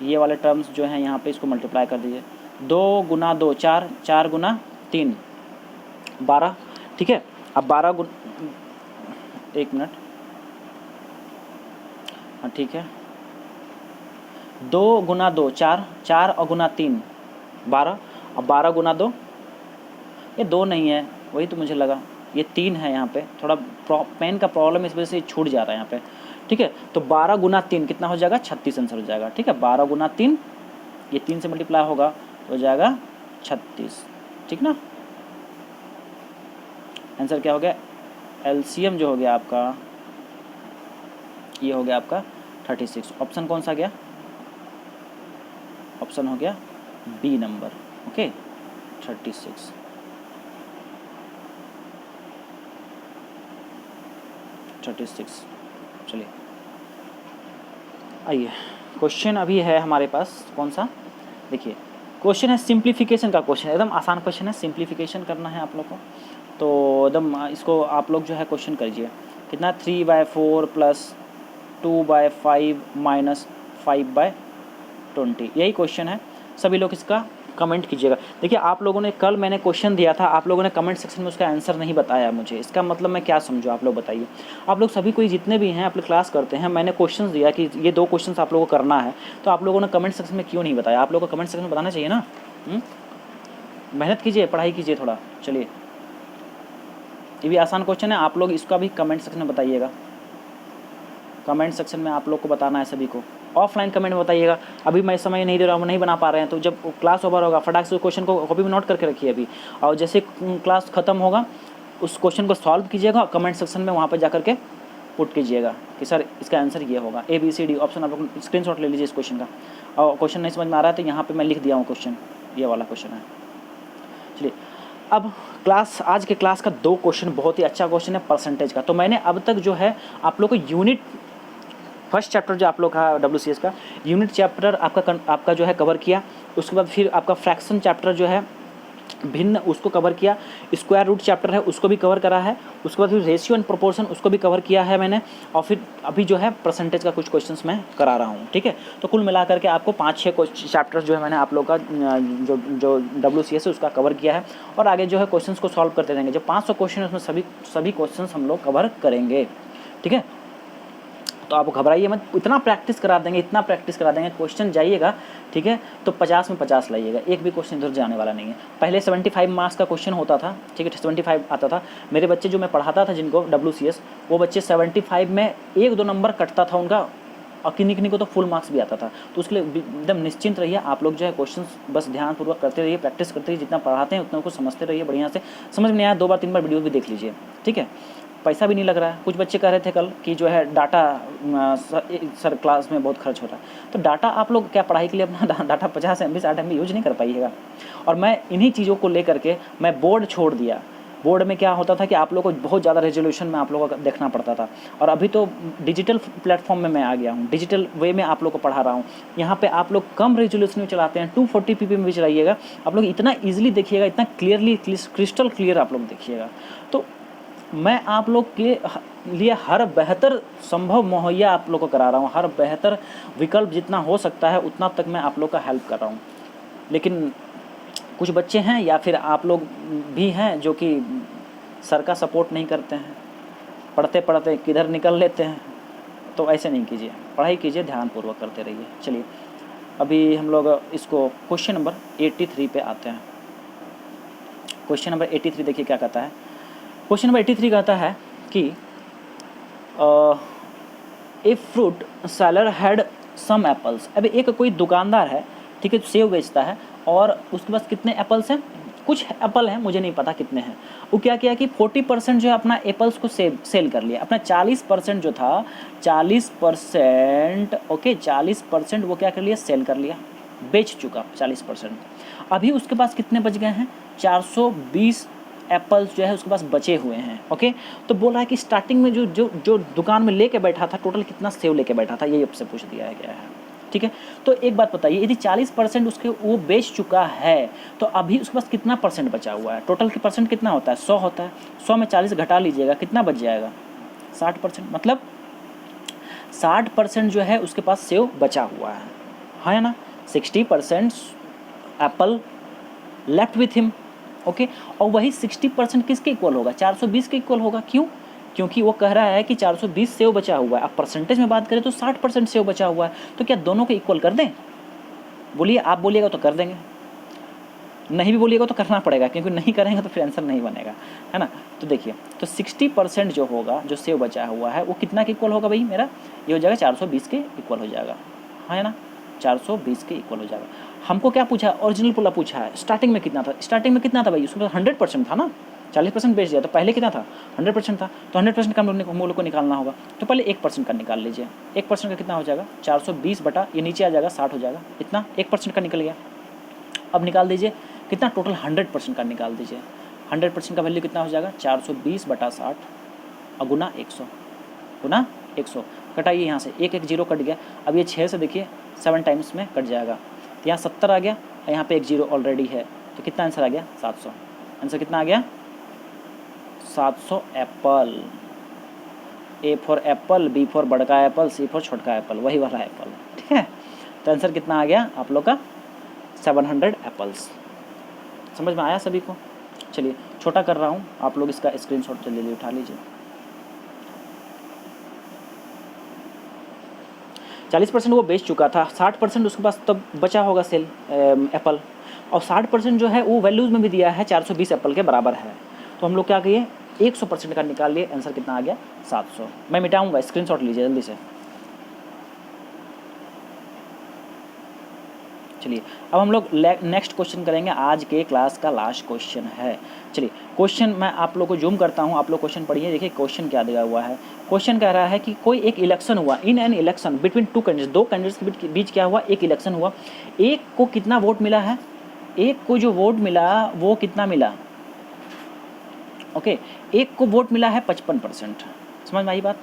ये वाले टर्म्स जो हैं यहाँ पे इसको मल्टीप्लाई कर दीजिए। 2 गुना 2 4, 4 गुना 3 12, ठीक है। अब 12 गुना, 1 मिनट, हाँ ठीक है, 2 गुना 2 4, 4 और गुना 3 12, अब 12 गुना 2, ये 2 नहीं है, वही तो मुझे लगा, ये 3 है। यहाँ पे थोड़ा पेन का प्रॉब्लम, इस वजह से छूट जा रहा है यहाँ पे, ठीक है। तो 12 गुना 3 कितना हो जाएगा, 36 आंसर हो जाएगा, ठीक है। 12 गुना 3, ये 3 से मल्टीप्लाई होगा तो हो जाएगा 36, ठीक ना। आंसर क्या हो गया, एलसीएम जो हो गया आपका, ये हो गया आपका 36। ऑप्शन कौन सा गया, ऑप्शन हो गया बी नंबर, ओके 36। चलिए आइए, क्वेश्चन अभी है हमारे पास कौन सा, देखिए क्वेश्चन है सिंप्लीफिकेशन का क्वेश्चन, एकदम आसान क्वेश्चन है, सिंप्लीफिकेशन करना है आप लोग को, तो एकदम इसको आप लोग जो है क्वेश्चन करिए। कितना, 3/4 प्लस 2/5 माइनस 5/20, यही क्वेश्चन है। सभी लोग इसका कमेंट कीजिएगा। देखिए आप लोगों ने, कल मैंने क्वेश्चन दिया था, आप लोगों ने कमेंट सेक्शन में उसका आंसर नहीं बताया मुझे, इसका मतलब मैं क्या समझूँ, आप लोग बताइए। आप लोग सभी कोई जितने भी हैं, आप लोग क्लास करते हैं, मैंने क्वेश्चन दिया कि ये 2 क्वेश्चन आप लोगों को करना है, तो आप लोगों ने कमेंट सेक्शन में क्यों नहीं बताया, आप लोगों को कमेंट सेक्शन में बताना चाहिए ना। मेहनत कीजिए, पढ़ाई कीजिए थोड़ा। चलिए ये भी आसान क्वेश्चन है, आप लोग इसका भी कमेंट सेक्शन में बताइएगा, कमेंट सेक्शन में आप लोग को बताना है सभी को। ऑफलाइन कमेंट में बताइएगा, अभी मैं समय नहीं दे रहा हूँ, नहीं बना पा रहे हैं, तो जब क्लास ओवर होगा फटाक से क्वेश्चन को कॉपी में नोट करके रखिए अभी, और जैसे क्लास ख़त्म होगा उस क्वेश्चन को सॉल्व कीजिएगा, कमेंट सेक्शन में वहाँ पर जा करके पुट कीजिएगा कि सर इसका आंसर ये होगा, ABCD ऑप्शन। आप लोग स्क्रीनशॉट ले लीजिए इस क्वेश्चन का, और क्वेश्चन नहीं समझ में आ रहा है तो यहाँ पर मैं लिख दिया हूँ क्वेश्चन, ये वाला क्वेश्चन है। चलिए अब क्लास, आज के क्लास का 2 क्वेश्चन बहुत ही अच्छा क्वेश्चन है परसेंटेज का। तो मैंने अब तक जो है आप लोग को यूनिट फर्स्ट चैप्टर जो आप लोग का WCS का यूनिट चैप्टर आपका जो है कवर किया, उसके बाद फिर आपका फ्रैक्शन चैप्टर जो है भिन्न, उसको कवर किया, स्क्वायर रूट चैप्टर है उसको भी कवर करा है, उसके बाद फिर रेशियो एंड प्रोपोर्शन उसको भी कवर किया है मैंने, और फिर अभी जो है परसेंटेज का कुछ क्वेश्चंस मैं करा रहा हूँ, ठीक है। तो कुल मिला करके आपको 5-6 चैप्टर्स जो है मैंने आप लोग का जो WCS है उसका कवर किया है, और आगे जो है क्वेश्चंस को सॉल्व करते रहेंगे। जो 500 क्वेश्चन है उसमें सभी क्वेश्चंस हम लोग कवर करेंगे, ठीक है। तो आप घबराइए मत, इतना प्रैक्टिस करा देंगे, इतना प्रैक्टिस करा देंगे, क्वेश्चन जाइएगा, ठीक है, तो 50 में 50 लाइएगा, एक भी क्वेश्चन इधर जाने वाला नहीं है। पहले 75 मार्क्स का क्वेश्चन होता था, ठीक है, 75 आता था। मेरे बच्चे जो मैं पढ़ाता था जिनको WCS, वो बच्चे 75 में 1-2 नंबर कटता था उनका, और किन्हीं किन्हीं को तो फुल मार्क्स भी आता था। तो उसके लिए एकदम निश्चिंत रहिए, आप लोग जो है क्वेश्चन बस ध्यानपूर्वक करते रहिए, प्रैक्टिस करते रहिए, जितना पढ़ाते हैं उतना को समझते रहिए बढ़िया से। समझ में नहीं आया 2 बार 3 बार वीडियो भी देख लीजिए, ठीक है। पैसा भी नहीं लग रहा है। कुछ बच्चे कह रहे थे कल कि जो है डाटा सर क्लास में बहुत खर्च होता है, तो डाटा आप लोग क्या पढ़ाई के लिए अपना डाटा 50 MB 60 MB यूज नहीं कर पाइएगा। और मैं इन्हीं चीज़ों को लेकर के मैं बोर्ड छोड़ दिया। बोर्ड में क्या होता था कि आप लोगों को बहुत ज़्यादा रेजोल्यूशन में आप लोगों को देखना पड़ता था, और अभी तो डिजिटल प्लेटफॉर्म में मैं आ गया हूँ, डिजिटल वे में आप लोग को पढ़ा रहा हूँ। यहाँ पे आप लोग कम रेजोल्यूशन में चलाते हैं, 240 PP में भी चलाइएगा, आप लोग इतना ईजिली देखिएगा, इतना क्लियरली क्रिस्टल क्लियर आप लोग देखिएगा। तो मैं आप लोग के लिए हर बेहतर संभव मुहैया आप लोग को करा रहा हूँ, हर बेहतर विकल्प जितना हो सकता है उतना तक मैं आप लोग का हेल्प कर रहा हूँ। लेकिन कुछ बच्चे हैं या फिर आप लोग भी हैं जो कि सर का सपोर्ट नहीं करते हैं, पढ़ते पढ़ते किधर निकल लेते हैं। तो ऐसे नहीं कीजिए, पढ़ाई कीजिए, ध्यानपूर्वक करते रहिए। चलिए अभी हम लोग इसको क्वेश्चन नंबर 83 पे आते हैं। क्वेश्चन नंबर 83 देखिए क्या कहता है। क्वेश्चन नंबर 83 कहता है कि a fruit seller had some apples. अब एक कोई दुकानदार है, ठीक है, सेब बेचता है, और उसके पास कितने एप्पल्स हैं, कुछ एप्पल हैं, मुझे नहीं पता कितने हैं। वो क्या किया कि 40% जो है अपना एप्पल्स को सेल कर लिया। अपना 40% जो था, 40%, ओके, 40% वो क्या कर लिया, सेल कर लिया, बेच चुका 40%। अभी उसके पास कितने बच गए हैं, 420 एप्पल्स जो है उसके पास बचे हुए हैं, ओके। तो बोला है कि स्टार्टिंग में जो दुकान में लेके बैठा था, टोटल कितना सेव लेके बैठा था, ये आपसे पूछ दिया गया है, ठीक है। तो एक बात बताइए, यदि 40% उसके वो बेच चुका है, तो अभी उसके पास कितना परसेंट बचा हुआ है। टोटल की परसेंट कितना होता है, 100 होता है। 100 में 40 घटा लीजिएगा, कितना बच जाएगा, 60%। मतलब 60% जो है उसके पास सेव बचा हुआ है ना। 60% Apple left with him, okay. और वही 60% किसके इक्वल होगा, 420 के इक्वल होगा। क्यों, क्योंकि वो कह रहा है कि 420 सेव बचा हुआ है। अब परसेंटेज में बात करें तो 60% सेव बचा हुआ है, तो क्या दोनों को इक्वल कर दें। बोलिए, आप बोलिएगा तो कर देंगे, नहीं भी बोलिएगा तो करना पड़ेगा, क्योंकि नहीं करेंगे तो फिर आंसर नहीं बनेगा, है ना। तो देखिए, तो 60% जो होगा, जो सेव बचा हुआ है, वो कितना के इक्वल होगा भाई, मेरा ये हो जाएगा 420 के इक्वल हो जाएगा, है ना, 420 के इक्वल हो जाएगा। हमको क्या पूछा, ओरिजिनल पुला पूछा है, स्टार्टिंग में कितना था, स्टार्टिंग में कितना था भाई, उसमें 100% था ना, 40% बेच दिया, तो पहले कितना था, 100% था। तो 100% का हम लोग को निकालना होगा, तो पहले 1% का निकाल लीजिए। 1% का कितना हो जाएगा, 420 बटा ये नीचे आ जाएगा 60 हो जाएगा, इतना 1% का निकल गया। अब निकाल दीजिए कितना, टोटल 100% का निकाल दीजिए। 100% का वैल्यू कितना हो जाएगा, 420 बटा 60 और गुना 100 कटाइए यहाँ से, एक 0 कट गया। अब ये 6 से देखिए 7 टाइम्स में कट जाएगा, तो यहाँ 70 आ गया, और यहाँ पे 1 0 ऑलरेडी है, तो कितना आंसर आ गया, 700। आंसर कितना आ गया, 700 apple. A for apple, B for बड़का एप्पल, सी फॉर छोटका एप्पल, वही वाला एप्पल, ठीक है। तो आंसर कितना आ गया आप लोग का, 700 एप्पल्स। समझ में आया सभी को। चलिए छोटा कर रहा हूँ, आप लोग इसका स्क्रीनशॉट ले उठा लीजिए। 40% वो बेच चुका था, 60% उसके पास तब बचा होगा सेल एप्पल, और 60% जो है वो वैल्यूज़ में भी दिया है 420 एप्पल के बराबर है। तो हम लोग क्या करिए, 100% का निकाल लिए, आंसर कितना आ गया, 700। मैं मिटाऊंगा, स्क्रीनशॉट लीजिए जल्दी से। चलिए अब हम लोग नेक्स्ट क्वेश्चन करेंगे, आज के क्लास का लास्ट क्वेश्चन है। चलिए क्वेश्चन मैं आप लोग को जूम करता हूँ, आप लोग क्वेश्चन पढ़िए। देखिए क्वेश्चन क्या दिया हुआ है। क्वेश्चन कह रहा है कि कोई एक इलेक्शन हुआ, in an election between 2 candidates, 2 candidates के बीच क्या हुआ, एक इलेक्शन हुआ। एक को कितना वोट मिला है, एक को जो वोट मिला वो कितना मिला, ओके। एक को वोट मिला है 55%। समझ में आई बात।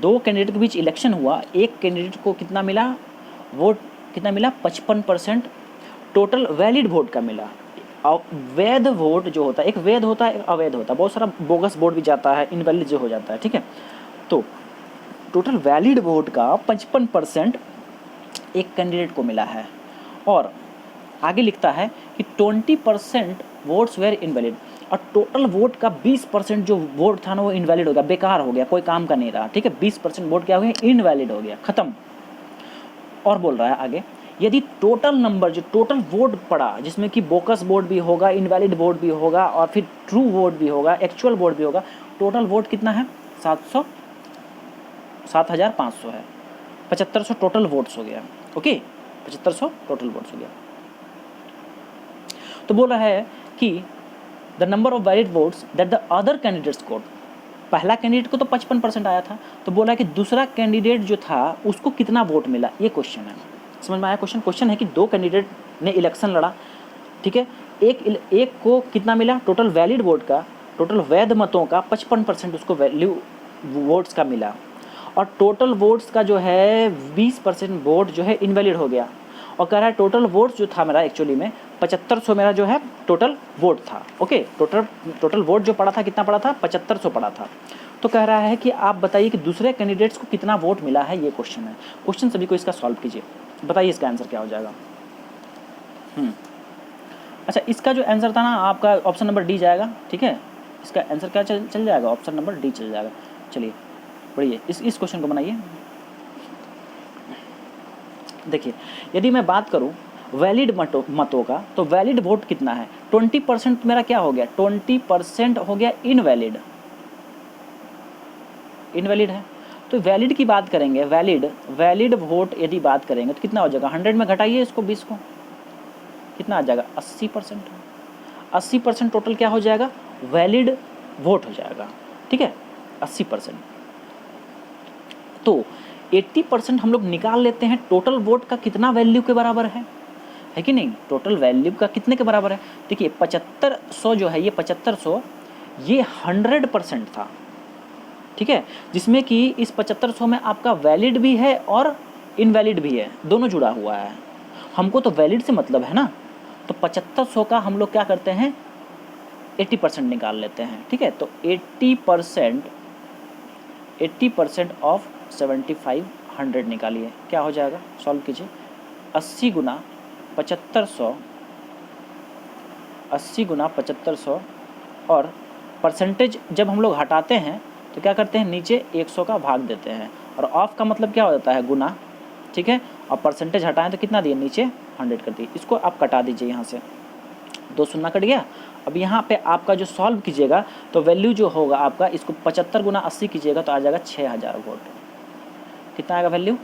2 कैंडिडेट के बीच इलेक्शन हुआ, एक कैंडिडेट को कितना मिला वोट, कितना मिला, 55% टोटल वैलिड वोट का मिला। और वैध वोट जो होता है, एक वैध होता है एक अवैध होता है, बहुत सारा बोगस वोट भी जाता है, इनवैलिड जो हो जाता है, ठीक है। तो टोटल वैलिड वोट का 55% एक कैंडिडेट को मिला है। और आगे लिखता है कि 20% वोट्स वेर इनवैलिड, और टोटल वोट का 20% जो वोट था ना वो इनवैलिड हो गया, बेकार हो गया, कोई काम का नहीं रहा, ठीक है। 20% वोट क्या हो गया, इनवैलिड हो गया, खत्म। और बोल रहा है आगे, यदि टोटल नंबर जो टोटल वोट पड़ा, जिसमें कि बोकस वोट भी होगा, इनवैलिड वोट भी होगा, और फिर ट्रू वोट भी होगा, एक्चुअल वोट भी होगा, टोटल वोट कितना है, 7,500 है, 7500 टोटल वोट्स हो गया, ओके, 7500 टोटल वोट्स हो गया। तो बोल रहा है कि the number of valid votes that the other candidates got, पहला कैंडिडेट को तो 55% आया था, तो बोला है कि दूसरा कैंडिडेट जो था उसको कितना वोट मिला, ये क्वेश्चन है। समझ में आया क्वेश्चन? क्वेश्चन है कि दो कैंडिडेट ने इलेक्शन लड़ा, ठीक है, एक को कितना मिला, टोटल वैलिड वोट का, टोटल वैध मतों का 55% उसको वैल्यू वोट्स का मिला, और टोटल वोट्स का जो है 20% वोट जो है इनवैलिड हो गया, और कह रहा है टोटल वोट्स जो था मेरा एक्चुअली में 7500 मेरा जो है टोटल वोट था, ओके, टोटल वोट जो पड़ा था कितना पड़ा था, 7500 पड़ा था। तो कह रहा है कि आप बताइए कि दूसरे कैंडिडेट्स को कितना वोट मिला है, ये क्वेश्चन है। क्वेश्चन सभी को इसका सॉल्व कीजिए, बताइए इसका आंसर क्या हो जाएगा। अच्छा, इसका जो आंसर था ना आपका ऑप्शन नंबर डी जाएगा, ठीक है, इसका आंसर क्या चल जाएगा, ऑप्शन नंबर डी चल जाएगा। चलिए बढ़िए, इस क्वेश्चन को बनाइए। देखिए, यदि मैं बात करूं वैलिड मतों का, तो वैलिड वोट कितना है, 20% मेरा क्या हो गया, 20% हो गया इनवैलिड है। तो वैलिड की बात करेंगे, वैलिड वोट यदि बात करेंगे तो कितना हो जाएगा, 100 में घटाइए इसको 20 को, कितना आ जाएगा, 80%। 80% टोटल क्या हो जाएगा, वैलिड वोट हो जाएगा, ठीक है, 80%। तो 80% हम लोग निकाल लेते हैं, टोटल वोट का कितना वैल्यू के बराबर है कि नहीं, टोटल वैल्यू का कितने के बराबर है। देखिए 7500 जो है, ये 7500 ये 100% था, ठीक है, जिसमें कि इस 7500 में आपका वैलिड भी है और इनवैलिड भी है, दोनों जुड़ा हुआ है। हमको तो वैलिड से मतलब है ना, तो 7500 का हम लोग क्या करते हैं, 80% निकाल लेते हैं, ठीक है। तो 80% ऑफ 7500 निकालिए, क्या हो जाएगा, सॉल्व कीजिए। 80 गुना 7500 और परसेंटेज जब हम लोग हटाते हैं तो क्या करते हैं, नीचे 100 का भाग देते हैं, और ऑफ का मतलब क्या हो जाता है, गुना, ठीक है, और परसेंटेज हटाएं तो कितना दिए, नीचे 100 कर दिए। इसको आप कटा दीजिए, यहाँ से 2 शून्य कट गया। अब यहाँ पे आपका जो सॉल्व कीजिएगा तो वैल्यू जो होगा आपका, इसको 75 गुना 80 कीजिएगा तो आ जाएगा 6000 वोट। कितना आएगा वैल्यू,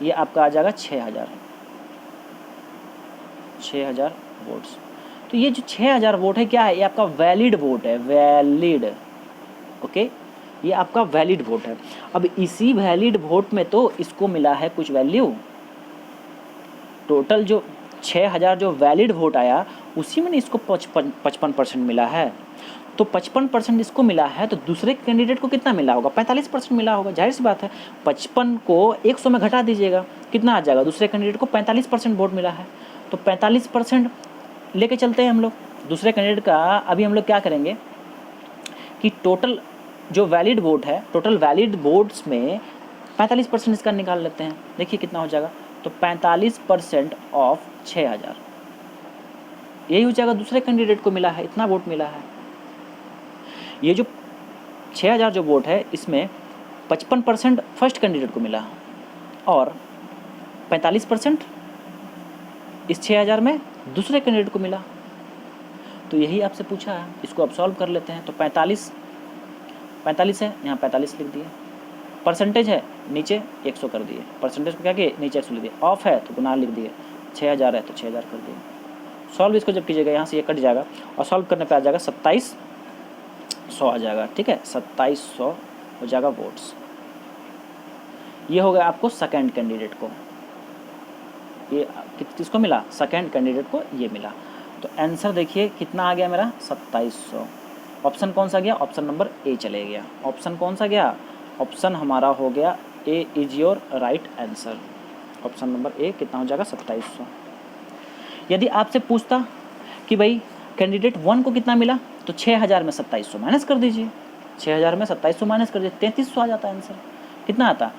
ये आपका आ जाएगा 6000 वोट्स। तो ये जो 6000 वोट है क्या है, ये आपका वैलिड वोट है, वैलिड, ओके, ये आपका वैलिड वोट है। अब इसी वैलिड वोट में तो इसको मिला है कुछ वैल्यू, टोटल जो 6000 जो वैलिड वोट आया उसी में इसको 55% मिला है। तो 55% इसको मिला है, तो दूसरे कैंडिडेट को कितना मिला होगा, 45% मिला होगा, जाहिर सी बात है। 55 को 100 में घटा दीजिएगा, कितना आ जाएगा, दूसरे कैंडिडेट को 45% वोट मिला है, तो 45% लेके चलते हैं हम लोग दूसरे कैंडिडेट का। अभी हम लोग क्या करेंगे कि टोटल जो वैलिड वोट है, टोटल वैलिड वोट्स में 45% इसका निकाल लेते हैं, देखिए कितना हो जाएगा, तो 45% ऑफ 6000, यही हो जाएगा, दूसरे कैंडिडेट को मिला है, इतना वोट मिला है। ये जो 6000 जो वोट है इसमें 55% फर्स्ट कैंडिडेट को मिला और 45% इस 6000 में दूसरे कैंडिडेट को मिला। तो यही आपसे पूछा है, इसको अब सॉल्व कर लेते हैं। तो 45 है, यहाँ 45 लिख दिए, परसेंटेज है नीचे 100 कर दिए, परसेंटेज को क्या किए, नीचे 100 लिख दिए, ऑफ है तो गुना लिख दिए, 6000 है तो 6000 कर दिए। सॉल्व इसको जब कीजिएगा यहाँ से ये कट जाएगा और सॉल्व करने पे आ जाएगा 2700 आ जाएगा, ठीक है, 2700 हो जाएगा वोट्स। ये हो गया आपको सेकंड कैंडिडेट को, ये किसको मिला, सेकंड कैंडिडेट को ये मिला। तो आंसर देखिए कितना आ गया मेरा, 2700। ऑप्शन कौन सा गया, ऑप्शन नंबर ए चले गया। ऑप्शन कौन सा गया, ऑप्शन हमारा हो गया A is your right answer. Option number A कितना हो जाएगा, 2700। यदि आपसे पूछता कि भाई कैंडिडेट 1 को कितना मिला, तो 6000 में 2700 माइनस कर दीजिए, 6000 में 2700 माइनस कर दीजिए, 3300 आ जाता है आंसर। कितना आता,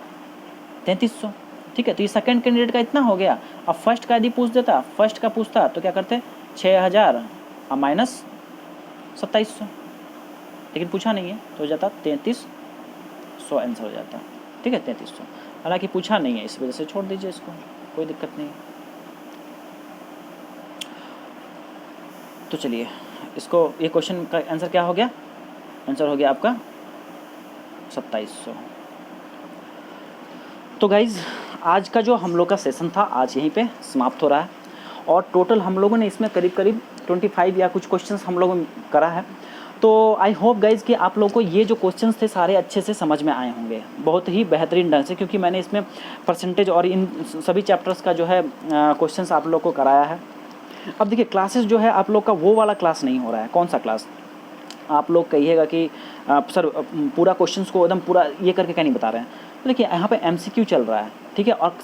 3300, ठीक है। तो ये सेकंड कैंडिडेट का इतना हो गया। अब फर्स्ट का यदि पूछ देता, फर्स्ट का पूछता तो क्या करते, 6000 अब माइनस 2700, लेकिन पूछा नहीं है तो हो जाता 3300 आंसर हो जाता। ठीक है, 3300, हालांकि पूछा नहीं है इस वजह से छोड़ दीजिए इसको, कोई दिक्कत नहीं है। तो चलिए इसको, ये क्वेश्चन का आंसर क्या हो गया, आंसर हो गया आपका 2700। तो गाइज़ आज का जो हम लोग का सेशन था आज यहीं पे समाप्त हो रहा है, और टोटल हम लोगों ने इसमें करीब करीब 25 या कुछ क्वेश्चंस हम लोगों ने करा है। तो आई होप गाइज़ कि आप लोगों को ये जो क्वेश्चंस थे सारे अच्छे से समझ में आए होंगे, बहुत ही बेहतरीन ढंग से, क्योंकि मैंने इसमें परसेंटेज और इन सभी चैप्टर्स का जो है क्वेश्चंस आप लोग को कराया है। अब देखिए क्लासेस जो है आप लोग का वो वाला क्लास नहीं हो रहा है। कौन सा क्लास? आप लोग कहिएगा कि सर पूरा क्वेश्चंस को एकदम पूरा ये करके क्या नहीं बता रहे हैं। तो देखिए यहाँ पे MCQ चल रहा है, ठीक है, और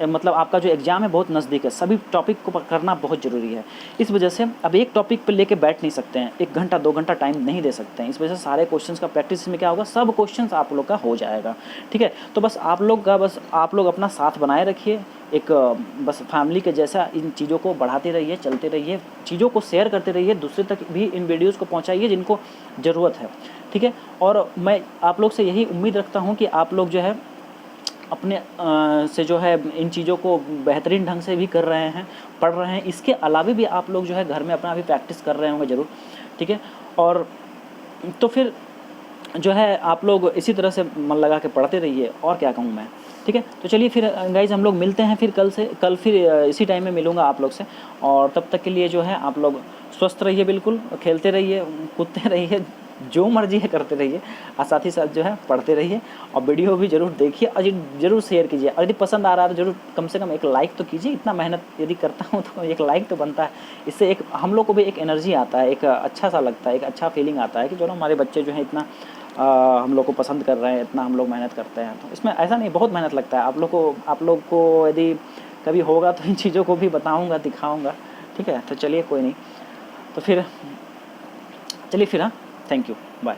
मतलब आपका जो एग्ज़ाम है बहुत नज़दीक है, सभी टॉपिक को करना बहुत ज़रूरी है। इस वजह से अब एक टॉपिक पे लेके बैठ नहीं सकते हैं, 1 घंटा 2 घंटा टाइम नहीं दे सकते हैं। इस वजह से सारे क्वेश्चंस का प्रैक्टिस में क्या होगा, सब क्वेश्चंस आप लोग का हो जाएगा। ठीक है, तो बस आप लोग अपना साथ बनाए रखिए, एक बस फैमिली के जैसा इन चीज़ों को बढ़ाते रहिए, चलते रहिए, चीज़ों को शेयर करते रहिए, दूसरे तक भी इन वीडियोज़ को पहुँचाइए जिनको ज़रूरत है। ठीक है, और मैं आप लोग से यही उम्मीद रखता हूँ कि आप लोग जो है अपने से जो है इन चीज़ों को बेहतरीन ढंग से भी कर रहे हैं, पढ़ रहे हैं। इसके अलावा भी आप लोग जो है घर में अपना अभी प्रैक्टिस कर रहे होंगे ज़रूर। ठीक है, और तो फिर जो है आप लोग इसी तरह से मन लगा के पढ़ते रहिए, और क्या कहूँ मैं। ठीक है, तो चलिए फिर गाइज़ हम लोग मिलते हैं फिर कल फिर इसी टाइम में मिलूँगा आप लोग से, और तब तक के लिए जो है आप लोग स्वस्थ रहिए, बिल्कुल खेलते रहिए, कूदते रहिए, जो मर्जी है करते रहिए, और साथ ही साथ जो है पढ़ते रहिए, और वीडियो भी ज़रूर देखिए और ज़रूर शेयर कीजिए। और यदि पसंद आ रहा है तो ज़रूर कम से कम एक लाइक तो कीजिए, इतना मेहनत यदि करता हूँ तो एक लाइक तो बनता है। इससे एक हम लोग को भी एक एनर्जी आता है, एक अच्छा सा लगता है, एक अच्छा फीलिंग आता है कि चलो हमारे बच्चे जो है इतना हम लोग को पसंद कर रहे हैं, इतना हम लोग मेहनत करते हैं। तो इसमें ऐसा नहीं, बहुत मेहनत लगता है। आप लोग को यदि कभी होगा तो इन चीज़ों को भी बताऊँगा, दिखाऊँगा। ठीक है, तो चलिए कोई नहीं, तो फिर चलिए फिर, हाँ, थैंक यू, बाय।